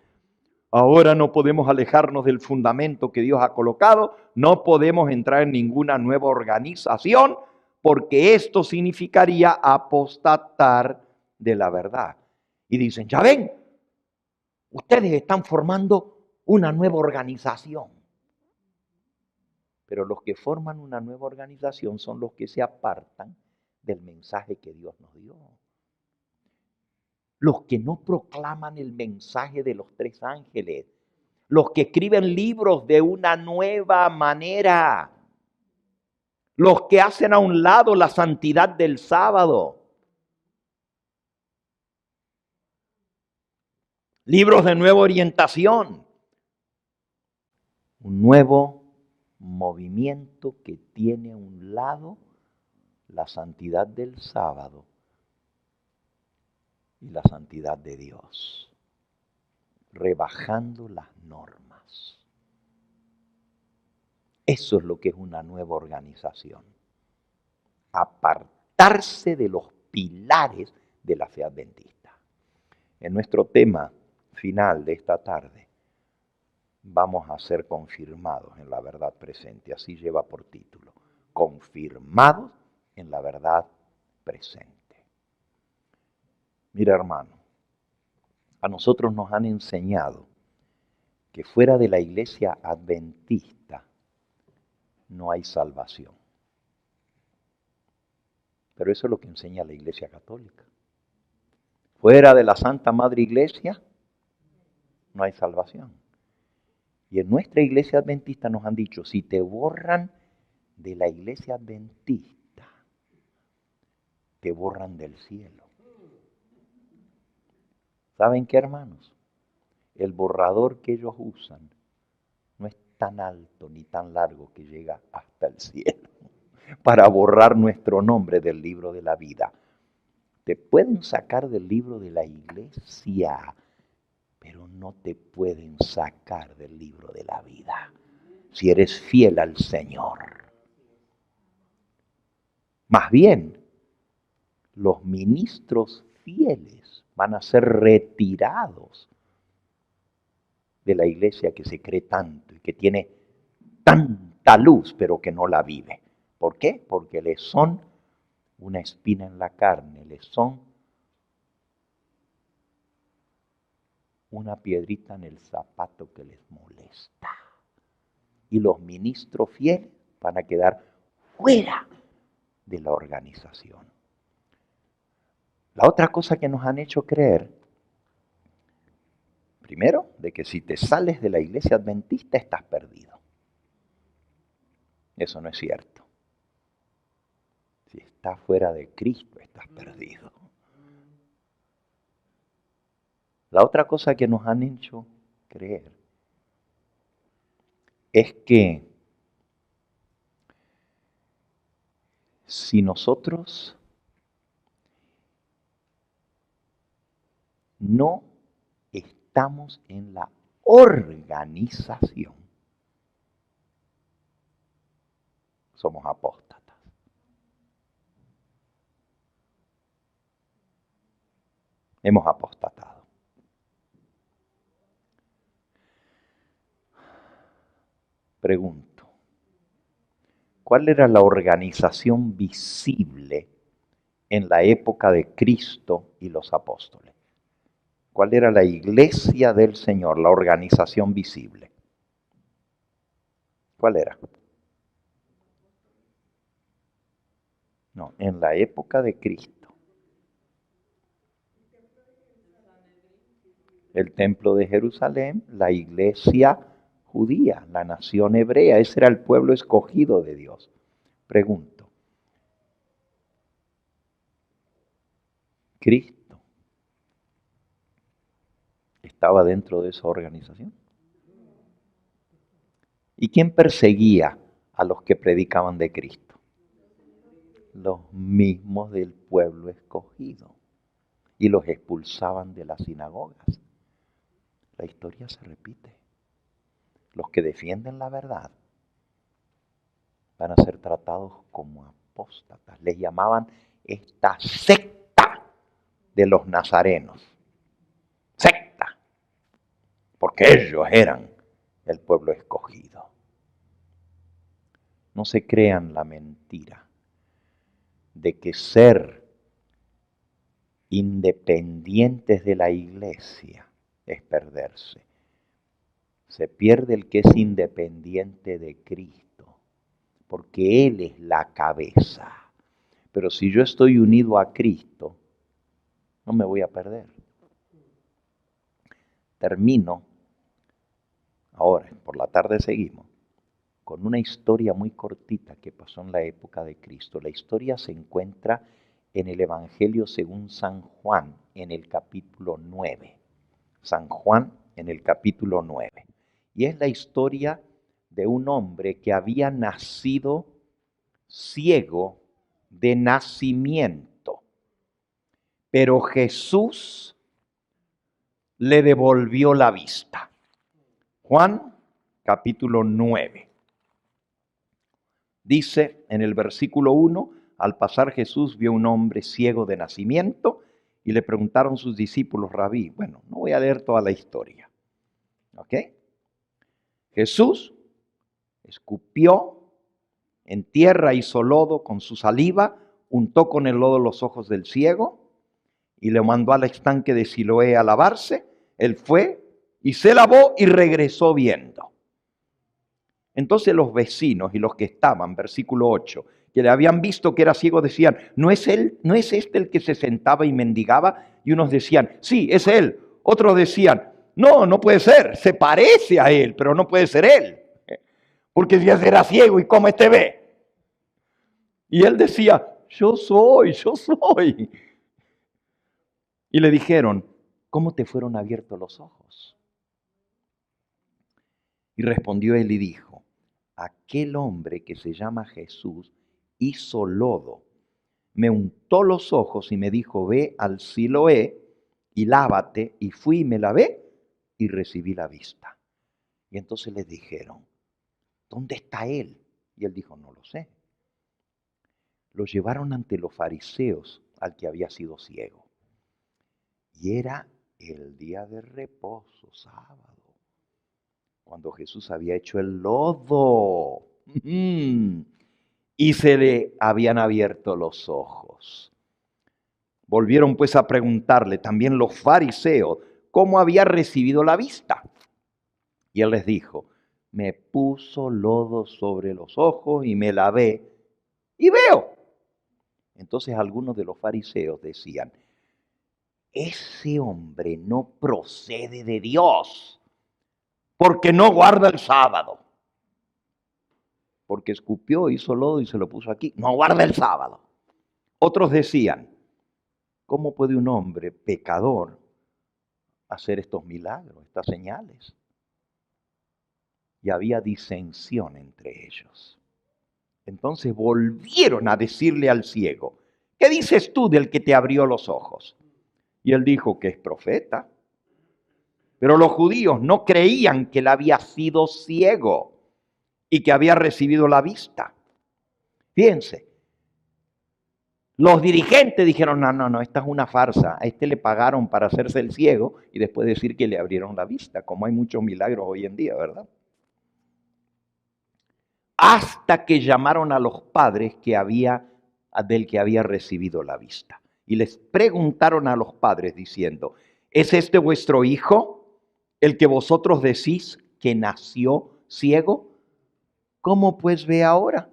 Ahora no podemos alejarnos del fundamento que Dios ha colocado, no podemos entrar en ninguna nueva organización, porque esto significaría apostatar de la verdad. Y dicen, ya ven, ustedes están formando una nueva organización. Pero los que forman una nueva organización son los que se apartan del mensaje que Dios nos dio. Los que no proclaman el mensaje de los 3 ángeles. Los que escriben libros de una nueva manera. Los que hacen a un lado la santidad del sábado. Libros de nueva orientación. Un nuevo movimiento que tiene a un lado la santidad del sábado y la santidad de Dios, rebajando las normas. Eso es lo que es una nueva organización. Apartarse de los pilares de la fe adventista. En nuestro tema final de esta tarde, vamos a ser confirmados en la verdad presente. Así lleva por título: confirmados en la verdad presente. Mira, hermano, a nosotros nos han enseñado que fuera de la iglesia adventista no hay salvación. Pero eso es lo que enseña la Iglesia Católica. Fuera de la Santa Madre Iglesia no hay salvación. Y en nuestra iglesia adventista nos han dicho, si te borran de la iglesia adventista, te borran del cielo. ¿Saben qué, hermanos? El borrador que ellos usan no es tan alto ni tan largo que llega hasta el cielo para borrar nuestro nombre del libro de la vida. Te pueden sacar del libro de la iglesia, pero no te pueden sacar del libro de la vida si eres fiel al Señor. Más bien, los ministros fieles van a ser retirados de la iglesia que se cree tanto y que tiene tanta luz, pero que no la vive. ¿Por qué? Porque les son una espina en la carne, les son una piedrita en el zapato que les molesta. Y los ministros fieles van a quedar fuera de la organización. La otra cosa que nos han hecho creer, primero, de que si te sales de la iglesia adventista estás perdido. Eso no es cierto. Si estás fuera de Cristo estás perdido. La otra cosa que nos han hecho creer es que si nosotros no estamos en la organización, somos apóstatas. Hemos apostatado. Pregunto, ¿cuál era la organización visible en la época de Cristo y los apóstoles? ¿Cuál era la iglesia del Señor, la organización visible? ¿Cuál era? No, en la época de Cristo. El templo de Jerusalén, la iglesia judía, la nación hebrea, ese era el pueblo escogido de Dios. Pregunto, ¿Cristo estaba dentro de esa organización? ¿Y quién perseguía a los que predicaban de Cristo? Los mismos del pueblo escogido. Y los expulsaban de las sinagogas. La historia se repite. Los que defienden la verdad van a ser tratados como apóstatas. Les llamaban esta secta de los nazarenos. Secta. Porque ellos eran el pueblo escogido. No se crean la mentira de que ser independientes de la iglesia es perderse. Se pierde el que es independiente de Cristo, porque Él es la cabeza. Pero si yo estoy unido a Cristo, no me voy a perder. Termino, ahora, por la tarde seguimos, con una historia muy cortita que pasó en la época de Cristo. La historia se encuentra en el Evangelio según San Juan, en el capítulo 9. San Juan, en el capítulo 9. Y es la historia de un hombre que había nacido ciego de nacimiento. Pero Jesús le devolvió la vista. Juan, capítulo 9. Dice en el versículo 1, al pasar Jesús vio un hombre ciego de nacimiento y le preguntaron sus discípulos, Rabí, bueno, no voy a leer toda la historia, ¿ok? Jesús escupió en tierra, hizo lodo con su saliva, untó con el lodo los ojos del ciego y le mandó al estanque de Siloé a lavarse. Él fue y se lavó y regresó viendo. Entonces los vecinos y los que estaban, versículo 8, que le habían visto que era ciego, decían, ¿no es él, no es este el que se sentaba y mendigaba? Y unos decían, sí, es él. Otros decían, no, no puede ser, se parece a él, pero no puede ser él. Porque si era ciego y cómo este ve. Y él decía, yo soy. Y le dijeron, ¿cómo te fueron abiertos los ojos? Y respondió él y dijo, aquel hombre que se llama Jesús hizo lodo, me untó los ojos y me dijo, ve al Siloé y lávate. Y fui y me lavé y recibí la vista. Y entonces les dijeron, ¿dónde está él? Y él dijo, no lo sé. Lo llevaron ante los fariseos al que había sido ciego. Y era el día de reposo, sábado, cuando Jesús había hecho el lodo. Y se le habían abierto los ojos. Volvieron pues a preguntarle también los fariseos cómo había recibido la vista. Y él les dijo, me puso lodo sobre los ojos y me lavé y veo. Entonces algunos de los fariseos decían, ese hombre no procede de Dios, porque no guarda el sábado. Porque escupió, hizo lodo y se lo puso aquí. No guarda el sábado. Otros decían, ¿cómo puede un hombre pecador hacer estos milagros, estas señales? Y había disensión entre ellos. Entonces volvieron a decirle al ciego, ¿qué dices tú del que te abrió los ojos? Y él dijo que es profeta. Pero los judíos no creían que él había sido ciego y que había recibido la vista. Fíjense, los dirigentes dijeron, no, esta es una farsa. A este le pagaron para hacerse el ciego y después decir que le abrieron la vista, como hay muchos milagros hoy en día, ¿verdad? Hasta que llamaron a los padres del que había recibido la vista. Y les preguntaron a los padres diciendo, ¿es este vuestro hijo, el que vosotros decís que nació ciego? ¿Cómo pues ve ahora?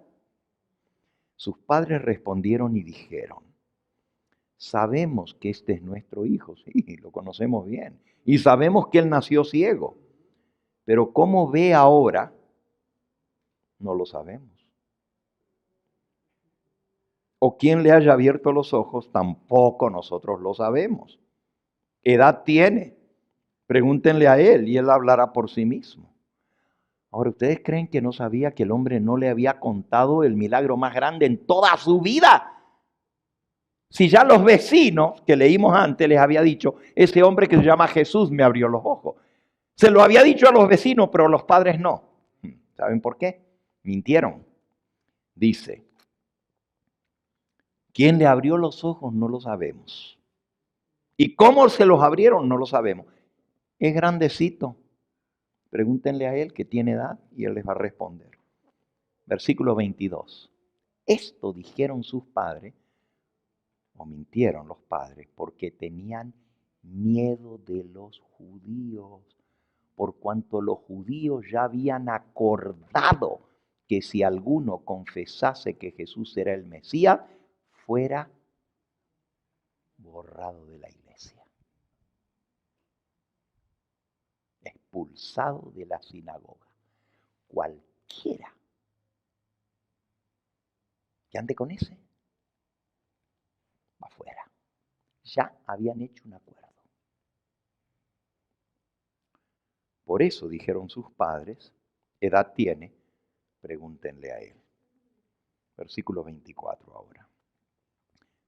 Sus padres respondieron y dijeron, sabemos que este es nuestro hijo, sí, lo conocemos bien. Y sabemos que él nació ciego, pero ¿cómo ve ahora? No lo sabemos. O quién le haya abierto los ojos, tampoco nosotros lo sabemos. ¿Qué edad tiene? Pregúntenle a él y él hablará por sí mismo. Ahora, ¿ustedes creen que no sabía que el hombre no le había contado el milagro más grande en toda su vida? Si ya los vecinos que leímos antes les había dicho, ese hombre que se llama Jesús me abrió los ojos. Se lo había dicho a los vecinos, pero a los padres no. ¿Saben por qué? Mintieron. Dice, ¿quién le abrió los ojos? No lo sabemos. ¿Y cómo se los abrieron? No lo sabemos. Es grandecito. Pregúntenle a él que tiene edad y él les va a responder. Versículo 22. Esto dijeron sus padres, o mintieron los padres, porque tenían miedo de los judíos, por cuanto los judíos ya habían acordado que si alguno confesase que Jesús era el Mesías, fuera borrado de la iglesia, expulsado de la sinagoga. Cualquiera que ande con ese, va afuera. Ya habían hecho un acuerdo. Por eso dijeron sus padres, edad tiene, pregúntenle a él. Versículo 24 ahora.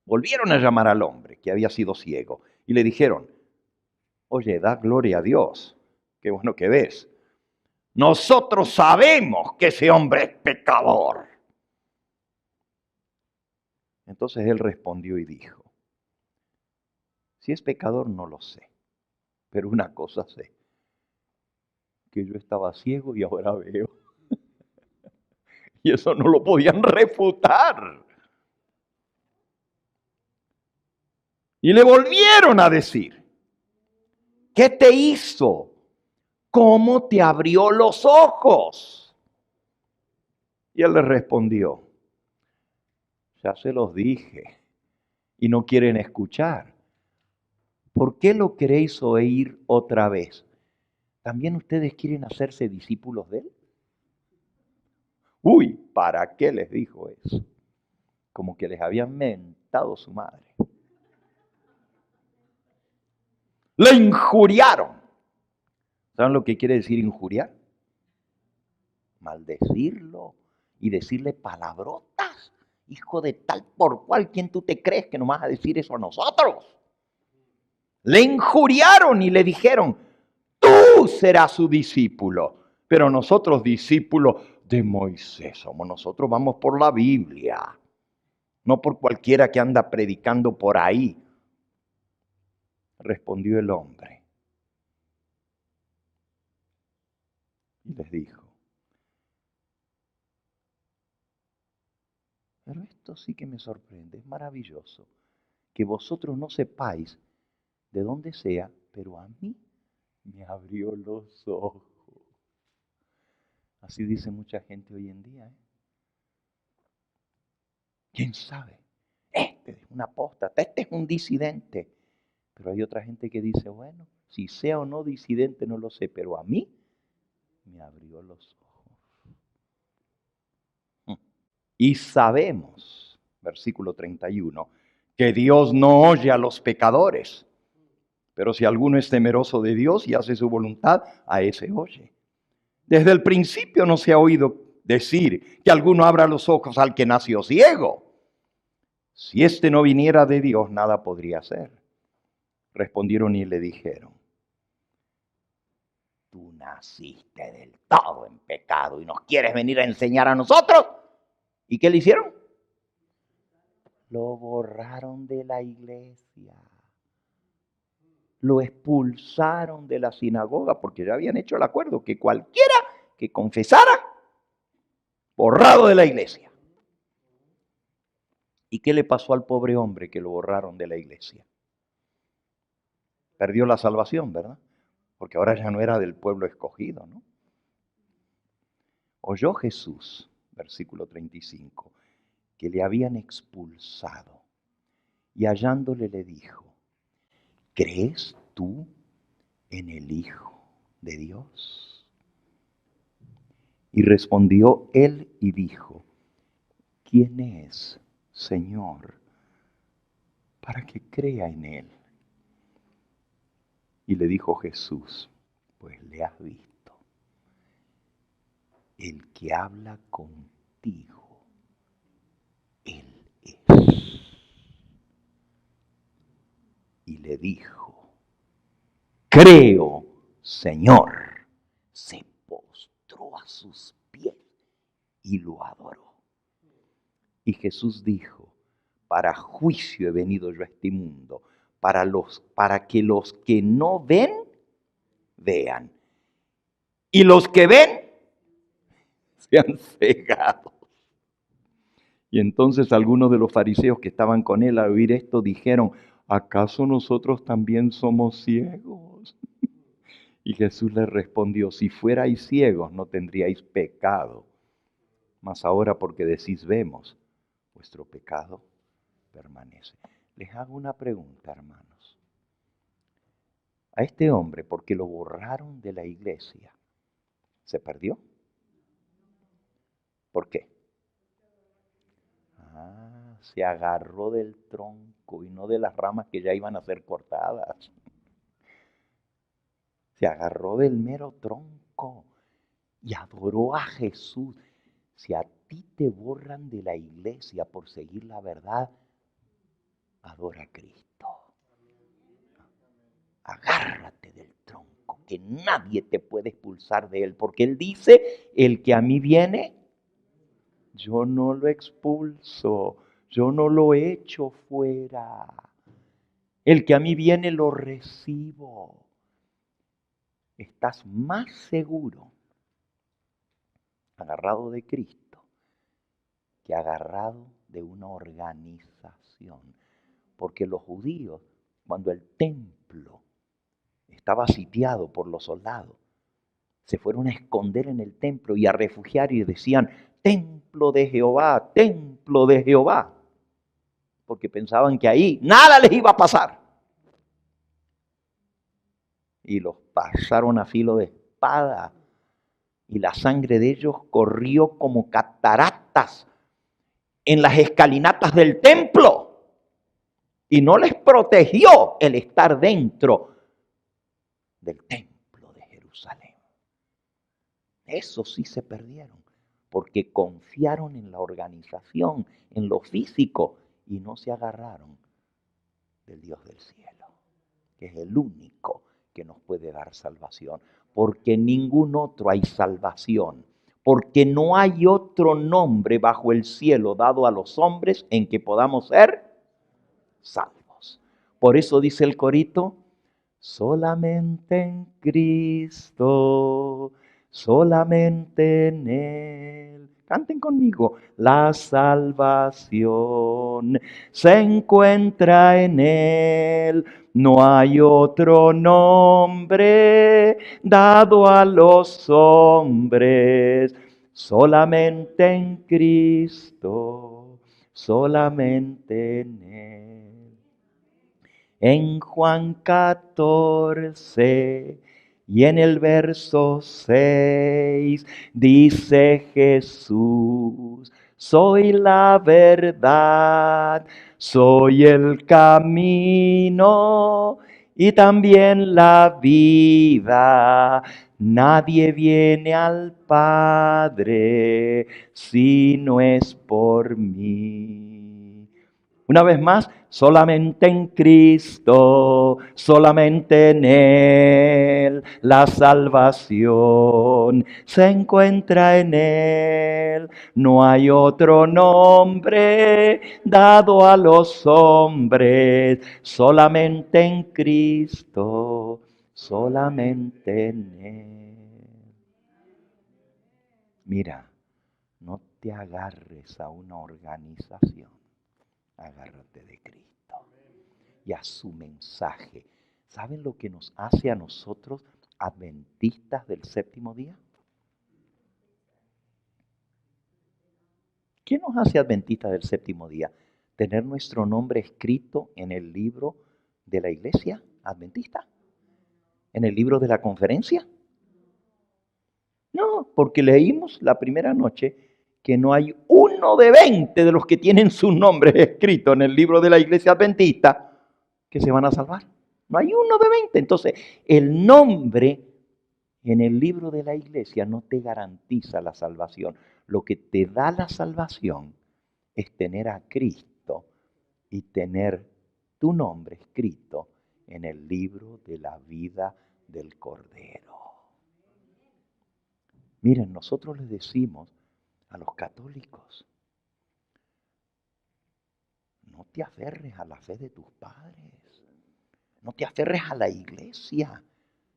Volvieron a llamar al hombre que había sido ciego y le dijeron, oye, da gloria a Dios, qué bueno que ves. Nosotros sabemos que ese hombre es pecador. Entonces él respondió y dijo, si es pecador no lo sé, pero una cosa sé, que yo estaba ciego y ahora veo. Y eso no lo podían refutar. Y le volvieron a decir, ¿qué te hizo? ¿Cómo te abrió los ojos? Y él le respondió, ya se los dije y no quieren escuchar. ¿Por qué lo queréis oír otra vez? ¿También ustedes quieren hacerse discípulos de él? Uy, ¿para qué les dijo eso? Como que les habían mentado su madre. Le injuriaron. ¿Saben lo que quiere decir injuriar? Maldecirlo y decirle palabrotas. Hijo de tal por cual, ¿quién tú te crees que nos vas a decir eso a nosotros? Le injuriaron y le dijeron, tú serás su discípulo, pero nosotros discípulos de Moisés somos. Nosotros vamos por la Biblia, no por cualquiera que anda predicando por ahí. Respondió el hombre y les dijo, pero esto sí que me sorprende, es maravilloso, que vosotros no sepáis de dónde sea, pero a mí me abrió los ojos. Así dice mucha gente hoy en día. ¿Quién sabe? Este es un apóstata, este es un disidente. Pero hay otra gente que dice, bueno, si sea o no disidente no lo sé, pero a mí me abrió los ojos. Y sabemos, versículo 31, que Dios no oye a los pecadores. Pero si alguno es temeroso de Dios y hace su voluntad, a ese oye. Desde el principio no se ha oído decir que alguno abra los ojos al que nació ciego. Si éste no viniera de Dios, nada podría hacer. Respondieron y le dijeron: tú naciste del todo en pecado y nos quieres venir a enseñar a nosotros. ¿Y qué le hicieron? Lo borraron de la iglesia. Lo expulsaron de la sinagoga porque ya habían hecho el acuerdo que cualquiera que confesara, borrado de la iglesia. ¿Y qué le pasó al pobre hombre que lo borraron de la iglesia? Perdió la salvación, ¿verdad? Porque ahora ya no era del pueblo escogido, ¿no? Oyó Jesús, versículo 35, que le habían expulsado, y hallándole le dijo: ¿crees tú en el Hijo de Dios? Y respondió él y dijo: ¿quién es, Señor, para que crea en él? Y le dijo Jesús: pues le has visto. El que habla contigo, él es. Y le dijo: creo, Señor. Se postró a sus pies y lo adoró. Y Jesús dijo: para juicio he venido yo a este mundo, para que los que no ven, vean. Y los que ven, sean cegados. Y entonces algunos de los fariseos que estaban con él al oír esto dijeron: ¿acaso nosotros también somos ciegos? Y Jesús les respondió: si fuerais ciegos no tendríais pecado, mas ahora porque decís vemos, vuestro pecado permanece. Les hago una pregunta, hermanos. A este hombre, porque lo borraron de la iglesia, ¿se perdió? ¿Por qué? Se agarró del tronco y no de las ramas que ya iban a ser cortadas. Se agarró del mero tronco y adoró a Jesús. Si a ti te borran de la iglesia por seguir la verdad, adora a Cristo. Agárrate del tronco, que nadie te puede expulsar de él, porque él dice: el que a mí viene, yo no lo expulso, yo no lo echo fuera. El que a mí viene lo recibo. Estás más seguro agarrado de Cristo que agarrado de una organización. Porque los judíos, cuando el templo estaba sitiado por los soldados, se fueron a esconder en el templo y a refugiar y decían: templo de Jehová, templo de Jehová. Porque pensaban que ahí nada les iba a pasar. Y los pasaron a filo de espada. Y la sangre de ellos corrió como cataratas en las escalinatas del templo. Y no les protegió el estar dentro del templo de Jerusalén. Eso sí se perdieron, porque confiaron en la organización, en lo físico, y no se agarraron del Dios del cielo, que es el único que nos puede dar salvación, porque en ningún otro hay salvación, porque no hay otro nombre bajo el cielo dado a los hombres en que podamos ser salvos. Por eso dice el corito: solamente en Cristo, solamente en Él. Canten conmigo: la salvación se encuentra en Él. No hay otro nombre dado a los hombres, solamente en Cristo, solamente en Él. En Juan 14 y en el verso 6 dice Jesús: soy la verdad, soy el camino y también la vida. Nadie viene al Padre si no es por mí. Una vez más, solamente en Cristo, solamente en Él, la salvación se encuentra en Él. No hay otro nombre dado a los hombres, solamente en Cristo, solamente en Él. Mira, no te agarres a una organización. Agárrate de Cristo y a su mensaje. ¿Saben lo que nos hace a nosotros adventistas del séptimo día? ¿Qué nos hace adventistas del séptimo día? Tener nuestro nombre escrito en el libro de la iglesia adventista, en el libro de la conferencia. No, porque leímos la primera noche que no hay uno de 20 de los que tienen sus nombres escritos en el libro de la iglesia adventista que se van a salvar. No hay uno de 20. Entonces, el nombre en el libro de la iglesia no te garantiza la salvación. Lo que te da la salvación es tener a Cristo y tener tu nombre escrito en el libro de la vida del Cordero. Miren, nosotros les decimos a los católicos, no te aferres a la fe de tus padres, no te aferres a la iglesia,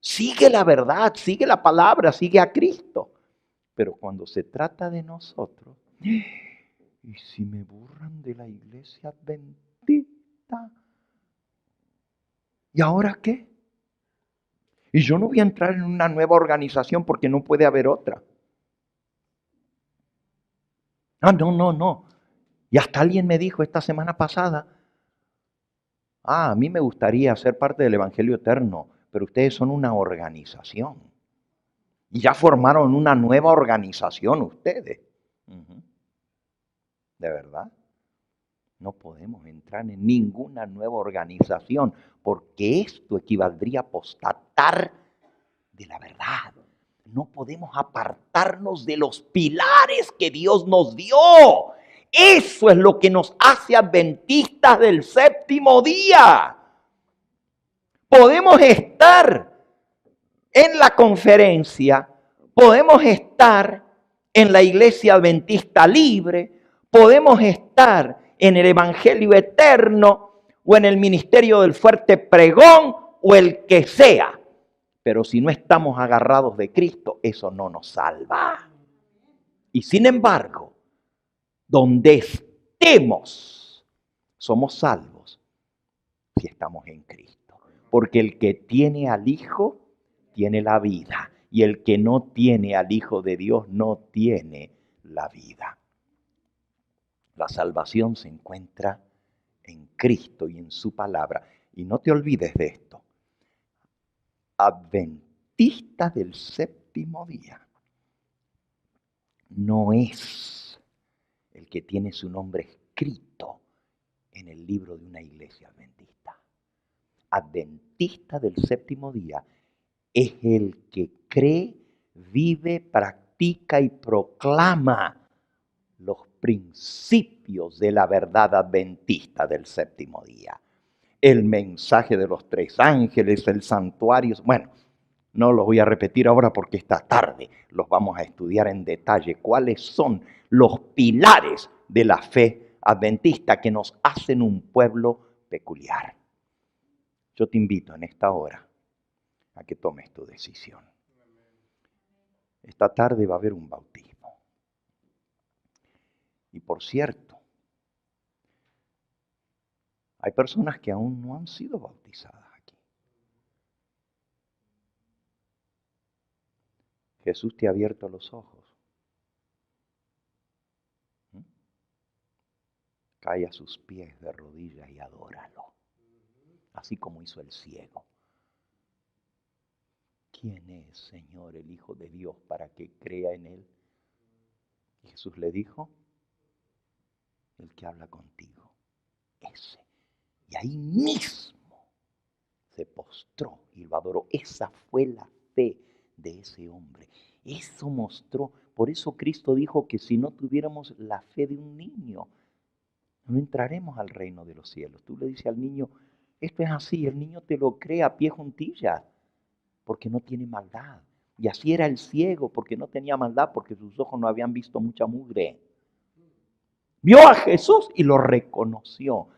sigue la verdad, sigue la palabra, sigue a Cristo. Pero cuando se trata de nosotros, ¿y si me borran de la iglesia adventista? ¿Y ahora qué? Y yo no voy a entrar en una nueva organización porque no puede haber otra. No. Y hasta alguien me dijo esta semana pasada, a mí me gustaría ser parte del Evangelio Eterno, pero ustedes son una organización. Y ya formaron una nueva organización ustedes. ¿De verdad? No podemos entrar en ninguna nueva organización porque esto equivaldría a apostatar de la verdad. No podemos apartarnos de los pilares que Dios nos dio. Eso es lo que nos hace adventistas del séptimo día. Podemos estar en la conferencia, podemos estar en la iglesia adventista libre, podemos estar en el Evangelio Eterno o en el ministerio del fuerte pregón o el que sea. Pero si no estamos agarrados de Cristo, eso no nos salva. Y sin embargo, donde estemos, somos salvos si estamos en Cristo. Porque el que tiene al Hijo, tiene la vida. Y el que no tiene al Hijo de Dios, no tiene la vida. La salvación se encuentra en Cristo y en su palabra. Y no te olvides de esto. Adventista del séptimo día no es el que tiene su nombre escrito en el libro de una iglesia adventista. Adventista del séptimo día es el que cree, vive, practica y proclama los principios de la verdad adventista del séptimo día. El mensaje de los 3 ángeles, el santuario. Bueno, no los voy a repetir ahora porque esta tarde los vamos a estudiar en detalle. ¿Cuáles son los pilares de la fe adventista que nos hacen un pueblo peculiar? Yo te invito en esta hora a que tomes tu decisión. Esta tarde va a haber un bautismo. Y por cierto, hay personas que aún no han sido bautizadas aquí. Jesús te ha abierto los ojos. Cae a sus pies de rodillas y adóralo. Así como hizo el ciego. ¿Quién es, Señor, el Hijo de Dios para que crea en Él? Y Jesús le dijo, el que habla contigo, ese. Y ahí mismo se postró y lo adoró. Esa fue la fe de ese hombre. Eso mostró. Por eso Cristo dijo que si no tuviéramos la fe de un niño, no entraremos al reino de los cielos. Tú le dices al niño, esto es así, el niño te lo cree a pie juntillas, porque no tiene maldad. Y así era el ciego, porque no tenía maldad, porque sus ojos no habían visto mucha mugre. Vio a Jesús y lo reconoció,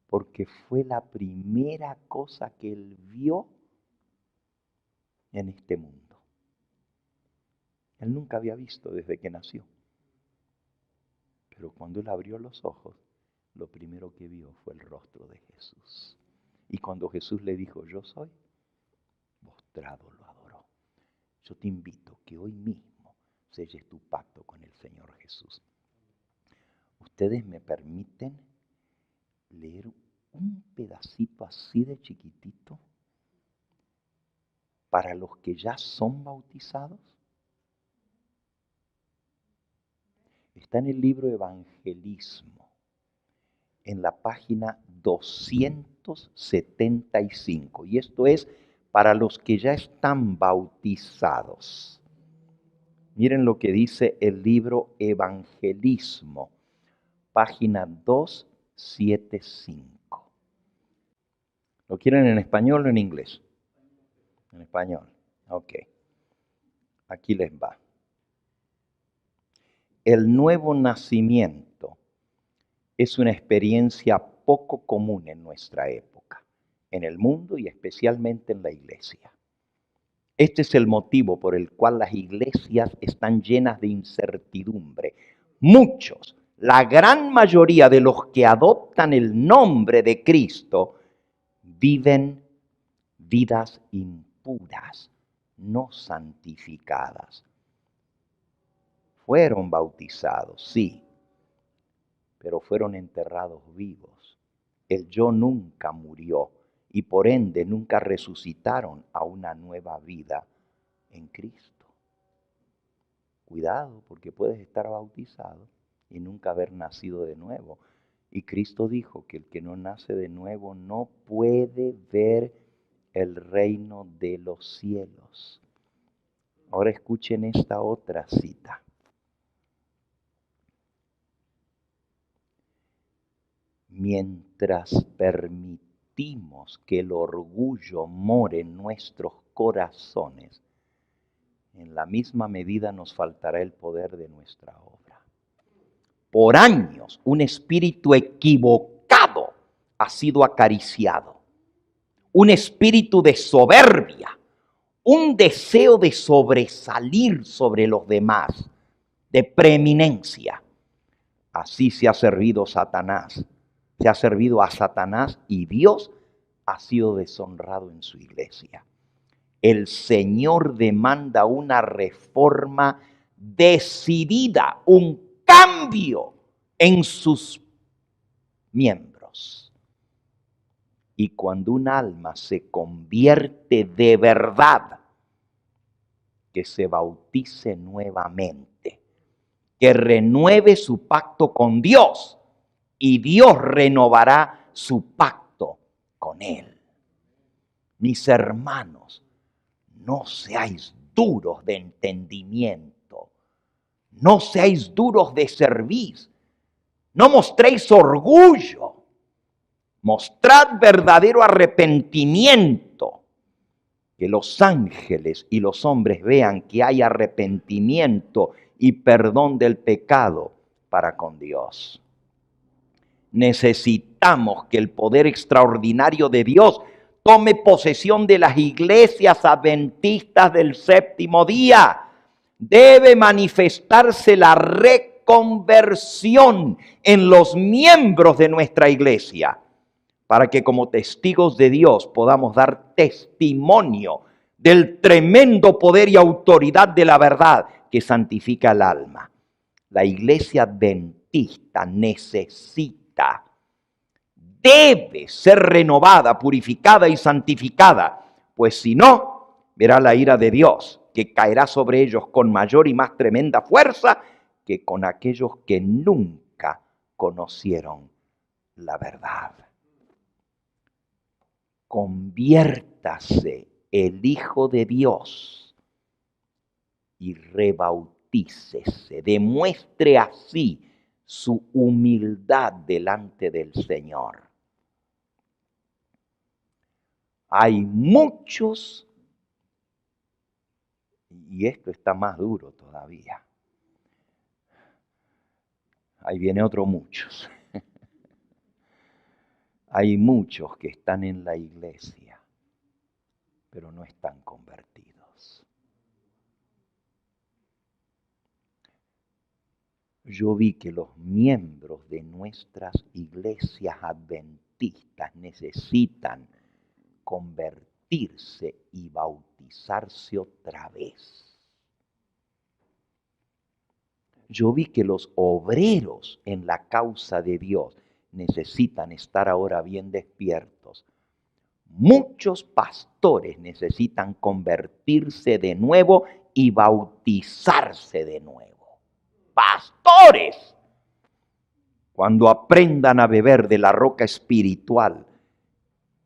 porque fue la primera cosa que él vio en este mundo. Él nunca había visto desde que nació. Pero cuando él abrió los ojos, lo primero que vio fue el rostro de Jesús. Y cuando Jesús le dijo, yo soy, postrado lo adoró. Yo te invito que hoy mismo selles tu pacto con el Señor Jesús. ¿Ustedes me permiten leer un pedacito así de chiquitito para los que ya son bautizados? Está en el libro Evangelismo, en la página 275. Y esto es para los que ya están bautizados. Miren lo que dice el libro Evangelismo, página 275. ¿Lo quieren en español o en inglés? En español. Ok. Aquí les va. El nuevo nacimiento es una experiencia poco común en nuestra época, en el mundo y especialmente en la iglesia. Este es el motivo por el cual las iglesias están llenas de incertidumbre. Muchos, la gran mayoría de los que adoptan el nombre de Cristo, viven vidas impuras, no santificadas. Fueron bautizados, sí, pero fueron enterrados vivos. El yo nunca murió y por ende nunca resucitaron a una nueva vida en Cristo. Cuidado, porque puedes estar bautizado y nunca haber nacido de nuevo. Y Cristo dijo que el que no nace de nuevo no puede ver el reino de los cielos. Ahora escuchen esta otra cita. Mientras permitimos que el orgullo more en nuestros corazones, en la misma medida nos faltará el poder de nuestra obra. Por años, un espíritu equivocado ha sido acariciado. Un espíritu de soberbia, un deseo de sobresalir sobre los demás, de preeminencia. Así se ha servido Satanás. Se ha servido a Satanás y Dios ha sido deshonrado en su iglesia. El Señor demanda una reforma decidida, un cambio en sus miembros. Y cuando un alma se convierte de verdad, que se bautice nuevamente, que renueve su pacto con Dios, y Dios renovará su pacto con él. Mis hermanos, no seáis duros de entendimiento, no seáis duros de cerviz, no mostréis orgullo, mostrad verdadero arrepentimiento, que los ángeles y los hombres vean que hay arrepentimiento y perdón del pecado para con Dios. Necesitamos que el poder extraordinario de Dios tome posesión de las iglesias adventistas del séptimo día. Debe manifestarse la reconversión en los miembros de nuestra iglesia, para que como testigos de Dios podamos dar testimonio del tremendo poder y autoridad de la verdad que santifica el alma. La iglesia adventista debe ser renovada, purificada y santificada, pues si no, verá la ira de Dios, que caerá sobre ellos con mayor y más tremenda fuerza que con aquellos que nunca conocieron la verdad. Conviértase el Hijo de Dios y rebautícese, demuestre así su humildad delante del Señor. Hay muchos, y esto está más duro todavía. Ahí viene otro muchos. Hay muchos que están en la iglesia, pero no están convertidos. Yo vi que los miembros de nuestras iglesias adventistas necesitan convertirse y bautizarse otra vez. Yo vi que los obreros en la causa de Dios necesitan estar ahora bien despiertos. Muchos pastores necesitan convertirse de nuevo y bautizarse de nuevo. Pastores, cuando aprendan a beber de la roca espiritual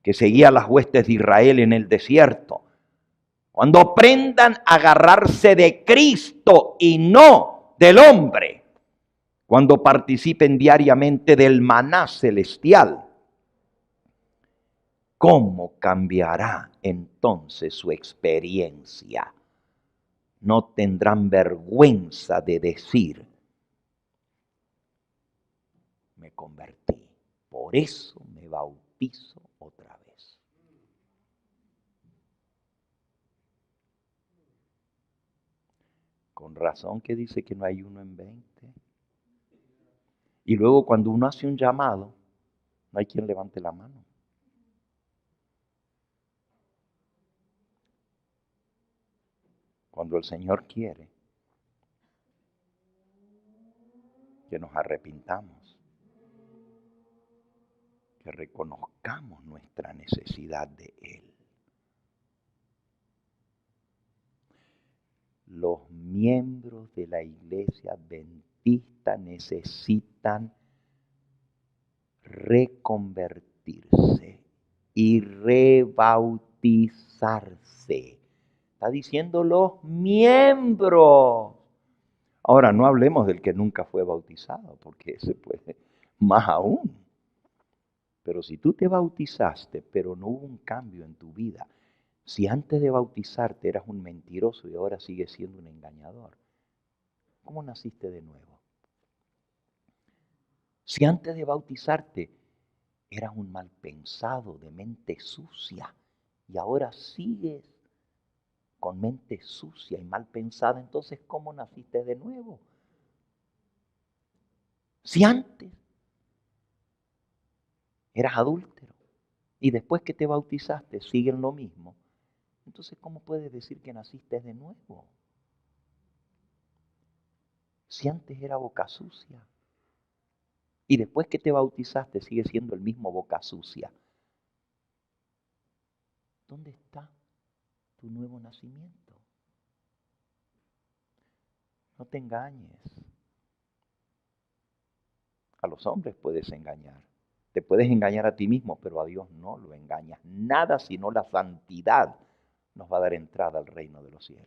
que seguía las huestes de Israel en el desierto, cuando aprendan a agarrarse de Cristo y no del hombre, cuando participen diariamente del maná celestial, ¿cómo cambiará entonces su experiencia? No tendrán vergüenza de decir, me convertí, por eso me bautizo otra vez. Con razón que dice que no hay uno en 20. Y luego cuando uno hace un llamado, no hay quien levante la mano. Cuando el Señor quiere que nos arrepintamos, que reconozcamos nuestra necesidad de Él. Los miembros de la iglesia adventista necesitan reconvertirse y rebautizarse. Está diciendo los miembros. Ahora, no hablemos del que nunca fue bautizado, porque ese puede más aún. Pero si tú te bautizaste, pero no hubo un cambio en tu vida, si antes de bautizarte eras un mentiroso y ahora sigues siendo un engañador, ¿cómo naciste de nuevo? Si antes de bautizarte eras un mal pensado, de mente sucia, y ahora sigues con mente sucia y mal pensada, entonces ¿cómo naciste de nuevo? Si antes eras adúltero y después que te bautizaste siguen lo mismo, entonces ¿cómo puedes decir que naciste de nuevo? Si antes era boca sucia y después que te bautizaste sigue siendo el mismo boca sucia, ¿dónde está tu nuevo nacimiento? No te engañes. A los hombres puedes engañar. Te puedes engañar a ti mismo, pero a Dios no lo engañas. Nada sino la santidad nos va a dar entrada al reino de los cielos.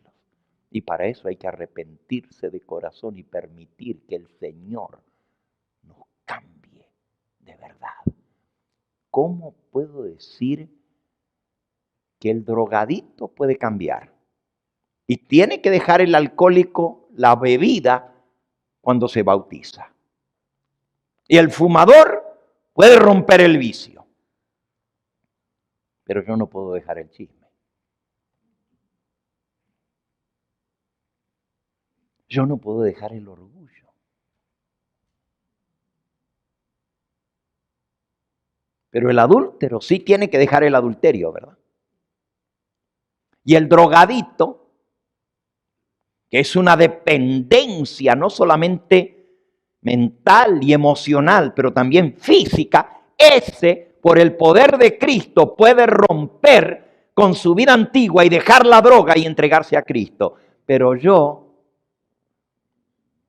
Y para eso hay que arrepentirse de corazón y permitir que el Señor nos cambie de verdad. ¿Cómo puedo decir que el drogadicto puede cambiar? Y tiene que dejar el alcohólico la bebida cuando se bautiza. Y el fumador puede romper el vicio. Pero yo no puedo dejar el chisme. Yo no puedo dejar el orgullo. Pero el adúltero sí tiene que dejar el adulterio, ¿verdad? Y el drogadicto, que es una dependencia no solamente mental y emocional, pero también física, ese, por el poder de Cristo, puede romper con su vida antigua y dejar la droga y entregarse a Cristo. Pero yo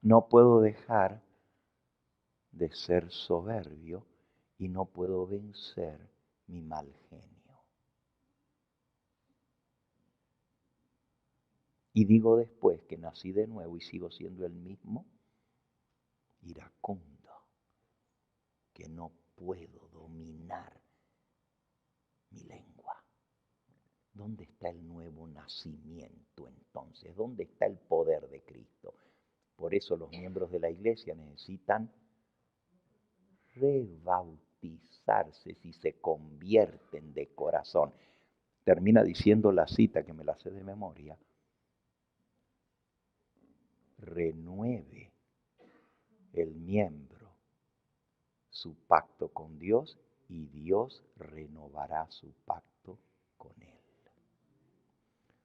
no puedo dejar de ser soberbio y no puedo vencer mi mal genio. Y digo después que nací de nuevo y sigo siendo el mismo iracundo, que no puedo dominar mi lengua. ¿Dónde está el nuevo nacimiento entonces? ¿Dónde está el poder de Cristo? Por eso los miembros de la iglesia necesitan rebautizarse si se convierten de corazón. Termina diciendo la cita, que me la sé de memoria: renueve el miembro su pacto con Dios y Dios renovará su pacto con él.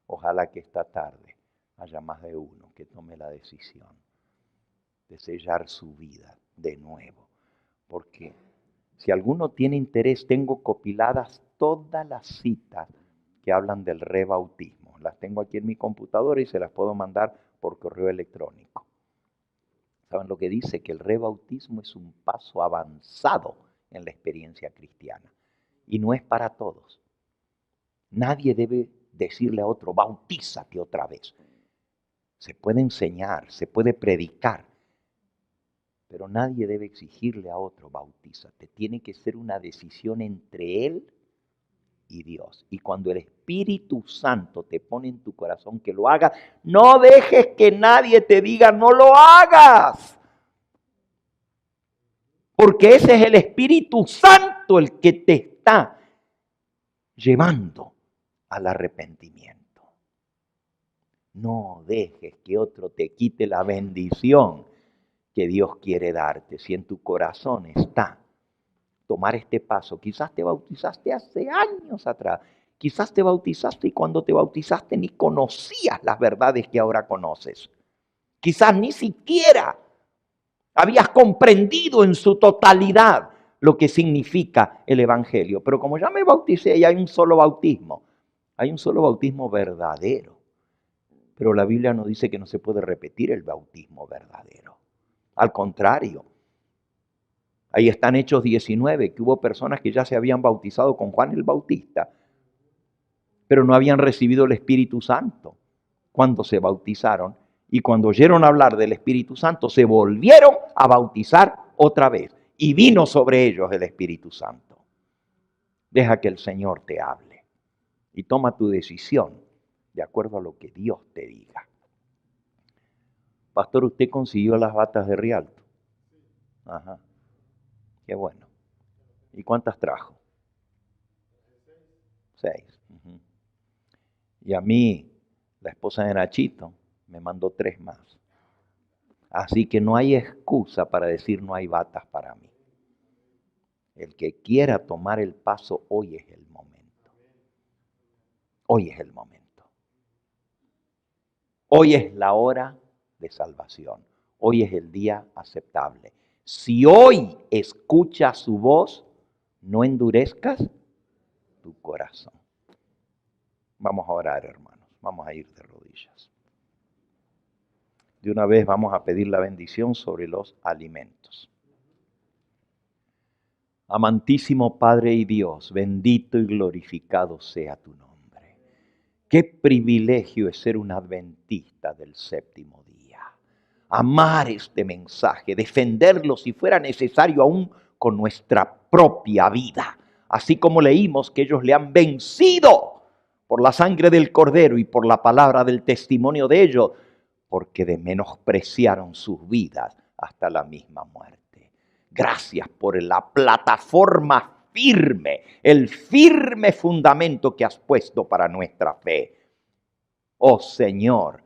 Ojalá que esta tarde haya más de uno que tome la decisión de sellar su vida de nuevo. Porque si alguno tiene interés, tengo compiladas todas las citas que hablan del rebautismo. Las tengo aquí en mi computadora y se las puedo mandar por correo electrónico. ¿Saben lo que dice? Que el rebautismo es un paso avanzado en la experiencia cristiana. Y no es para todos. Nadie debe decirle a otro, bautízate otra vez. Se puede enseñar, se puede predicar, pero nadie debe exigirle a otro, bautízate. Tiene que ser una decisión entre él y Dios. Y cuando el Espíritu Santo te pone en tu corazón que lo hagas, no dejes que nadie te diga, no lo hagas. Porque ese es el Espíritu Santo el que te está llevando al arrepentimiento. No dejes que otro te quite la bendición que Dios quiere darte. Si en tu corazón está tomar este paso, quizás te bautizaste hace años atrás, quizás te bautizaste y cuando te bautizaste ni conocías las verdades que ahora conoces. Quizás ni siquiera habías comprendido en su totalidad lo que significa el Evangelio. Pero como ya me bauticé y hay un solo bautismo verdadero. Pero la Biblia nos dice que no se puede repetir el bautismo verdadero. Al contrario, ahí están Hechos 19, que hubo personas que ya se habían bautizado con Juan el Bautista, pero no habían recibido el Espíritu Santo cuando se bautizaron. Y cuando oyeron hablar del Espíritu Santo, se volvieron a bautizar otra vez. Y vino sobre ellos el Espíritu Santo. Deja que el Señor te hable. Y toma tu decisión de acuerdo a lo que Dios te diga. Pastor, ¿usted consiguió las batas de Rialto? Ajá. Qué bueno. ¿Y cuántas trajo? 6. Uh-huh. Y a mí, la esposa de Nachito, me mandó 3 más. Así que no hay excusa para decir no hay batas para mí. El que quiera tomar el paso, hoy es el momento. Hoy es el momento. Hoy es la hora de salvación. Hoy es el día aceptable. Si hoy escuchas su voz, no endurezcas tu corazón. Vamos a orar, hermanos. Vamos a ir de rodillas. De una vez vamos a pedir la bendición sobre los alimentos. Amantísimo Padre y Dios, bendito y glorificado sea tu nombre. Qué privilegio es ser un adventista del séptimo día. Amar este mensaje, defenderlo si fuera necesario aún con nuestra propia vida. Así como leímos que ellos le han vencido por la sangre del Cordero y por la palabra del testimonio de ellos, porque menospreciaron sus vidas hasta la misma muerte. Gracias por la plataforma firme, el firme fundamento que has puesto para nuestra fe. Oh Señor,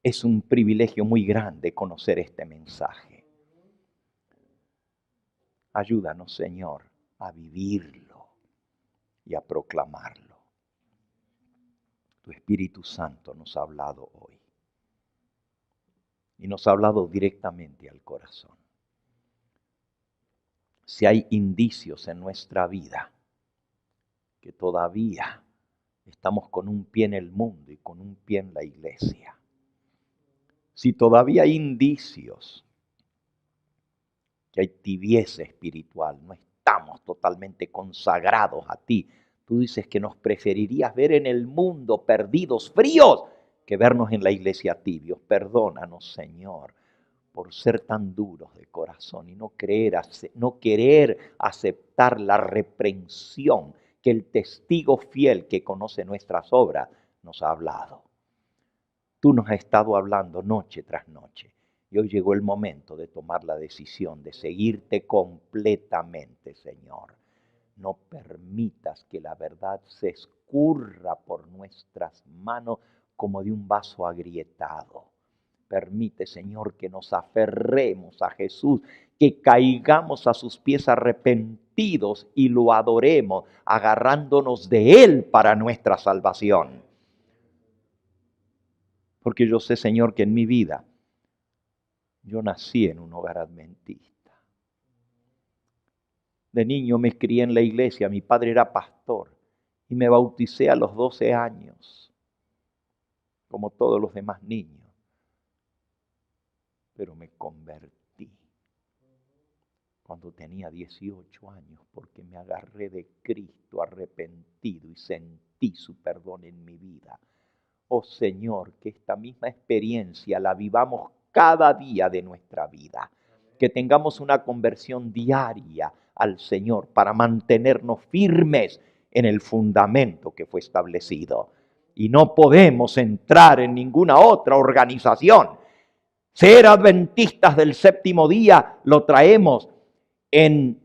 es un privilegio muy grande conocer este mensaje. Ayúdanos, Señor, a vivirlo y a proclamarlo. Tu Espíritu Santo nos ha hablado hoy. Y nos ha hablado directamente al corazón. Si hay indicios en nuestra vida que todavía estamos con un pie en el mundo y con un pie en la iglesia, si todavía hay indicios que hay tibieza espiritual, no estamos totalmente consagrados a ti, tú dices que nos preferirías ver en el mundo perdidos, fríos, que vernos en la iglesia tibios. Perdónanos, Señor, por ser tan duros de corazón y no querer aceptar la reprensión que el testigo fiel que conoce nuestras obras nos ha hablado. Tú nos has estado hablando noche tras noche y hoy llegó el momento de tomar la decisión de seguirte completamente, Señor. No permitas que la verdad se escurra por nuestras manos como de un vaso agrietado. Permite, Señor, que nos aferremos a Jesús, que caigamos a sus pies arrepentidos y lo adoremos, agarrándonos de Él para nuestra salvación. Porque yo sé, Señor, que en mi vida yo nací en un hogar adventista. De niño me crié en la iglesia, mi padre era pastor y me bauticé a los 12 años, como todos los demás niños. Pero me convertí cuando tenía 18 años porque me agarré de Cristo arrepentido y sentí su perdón en mi vida. Oh Señor, que esta misma experiencia la vivamos cada día de nuestra vida. Que tengamos una conversión diaria al Señor para mantenernos firmes en el fundamento que fue establecido. Y no podemos entrar en ninguna otra organización. Ser adventistas del séptimo día lo traemos en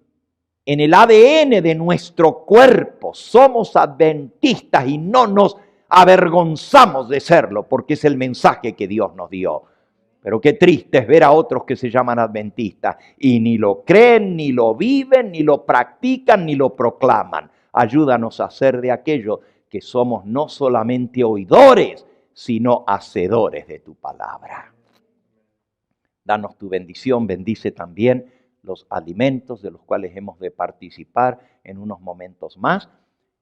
el ADN de nuestro cuerpo. Somos adventistas y no nos avergonzamos de serlo porque es el mensaje que Dios nos dio. Pero qué triste es ver a otros que se llaman adventistas y ni lo creen, ni lo viven, ni lo practican, ni lo proclaman. Ayúdanos a ser de aquellos que somos no solamente oidores, sino hacedores de tu palabra. Danos tu bendición, bendice también los alimentos de los cuales hemos de participar en unos momentos más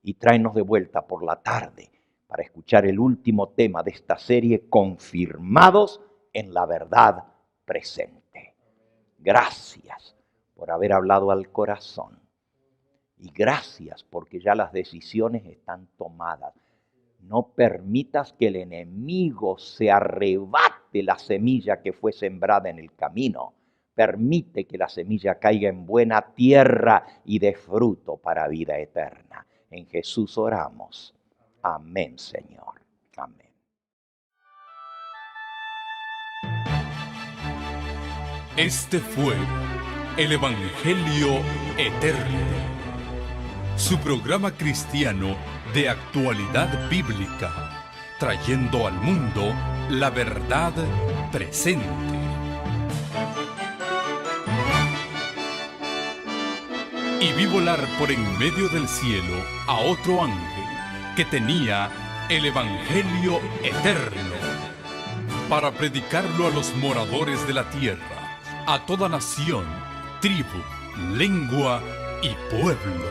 y tráenos de vuelta por la tarde para escuchar el último tema de esta serie, Confirmados en la Verdad Presente. Gracias por haber hablado al corazón y gracias porque ya las decisiones están tomadas. No permitas que el enemigo se arrebate la semilla que fue sembrada en el camino. Permite que la semilla caiga en buena tierra y dé fruto para vida eterna. En Jesús oramos. Amén, Señor. Amén. Este fue el Evangelio Eterno, su programa cristiano de actualidad bíblica, trayendo al mundo la verdad presente. Y vi volar por en medio del cielo a otro ángel que tenía el Evangelio Eterno, para predicarlo a los moradores de la tierra, a toda nación, tribu, lengua y pueblo.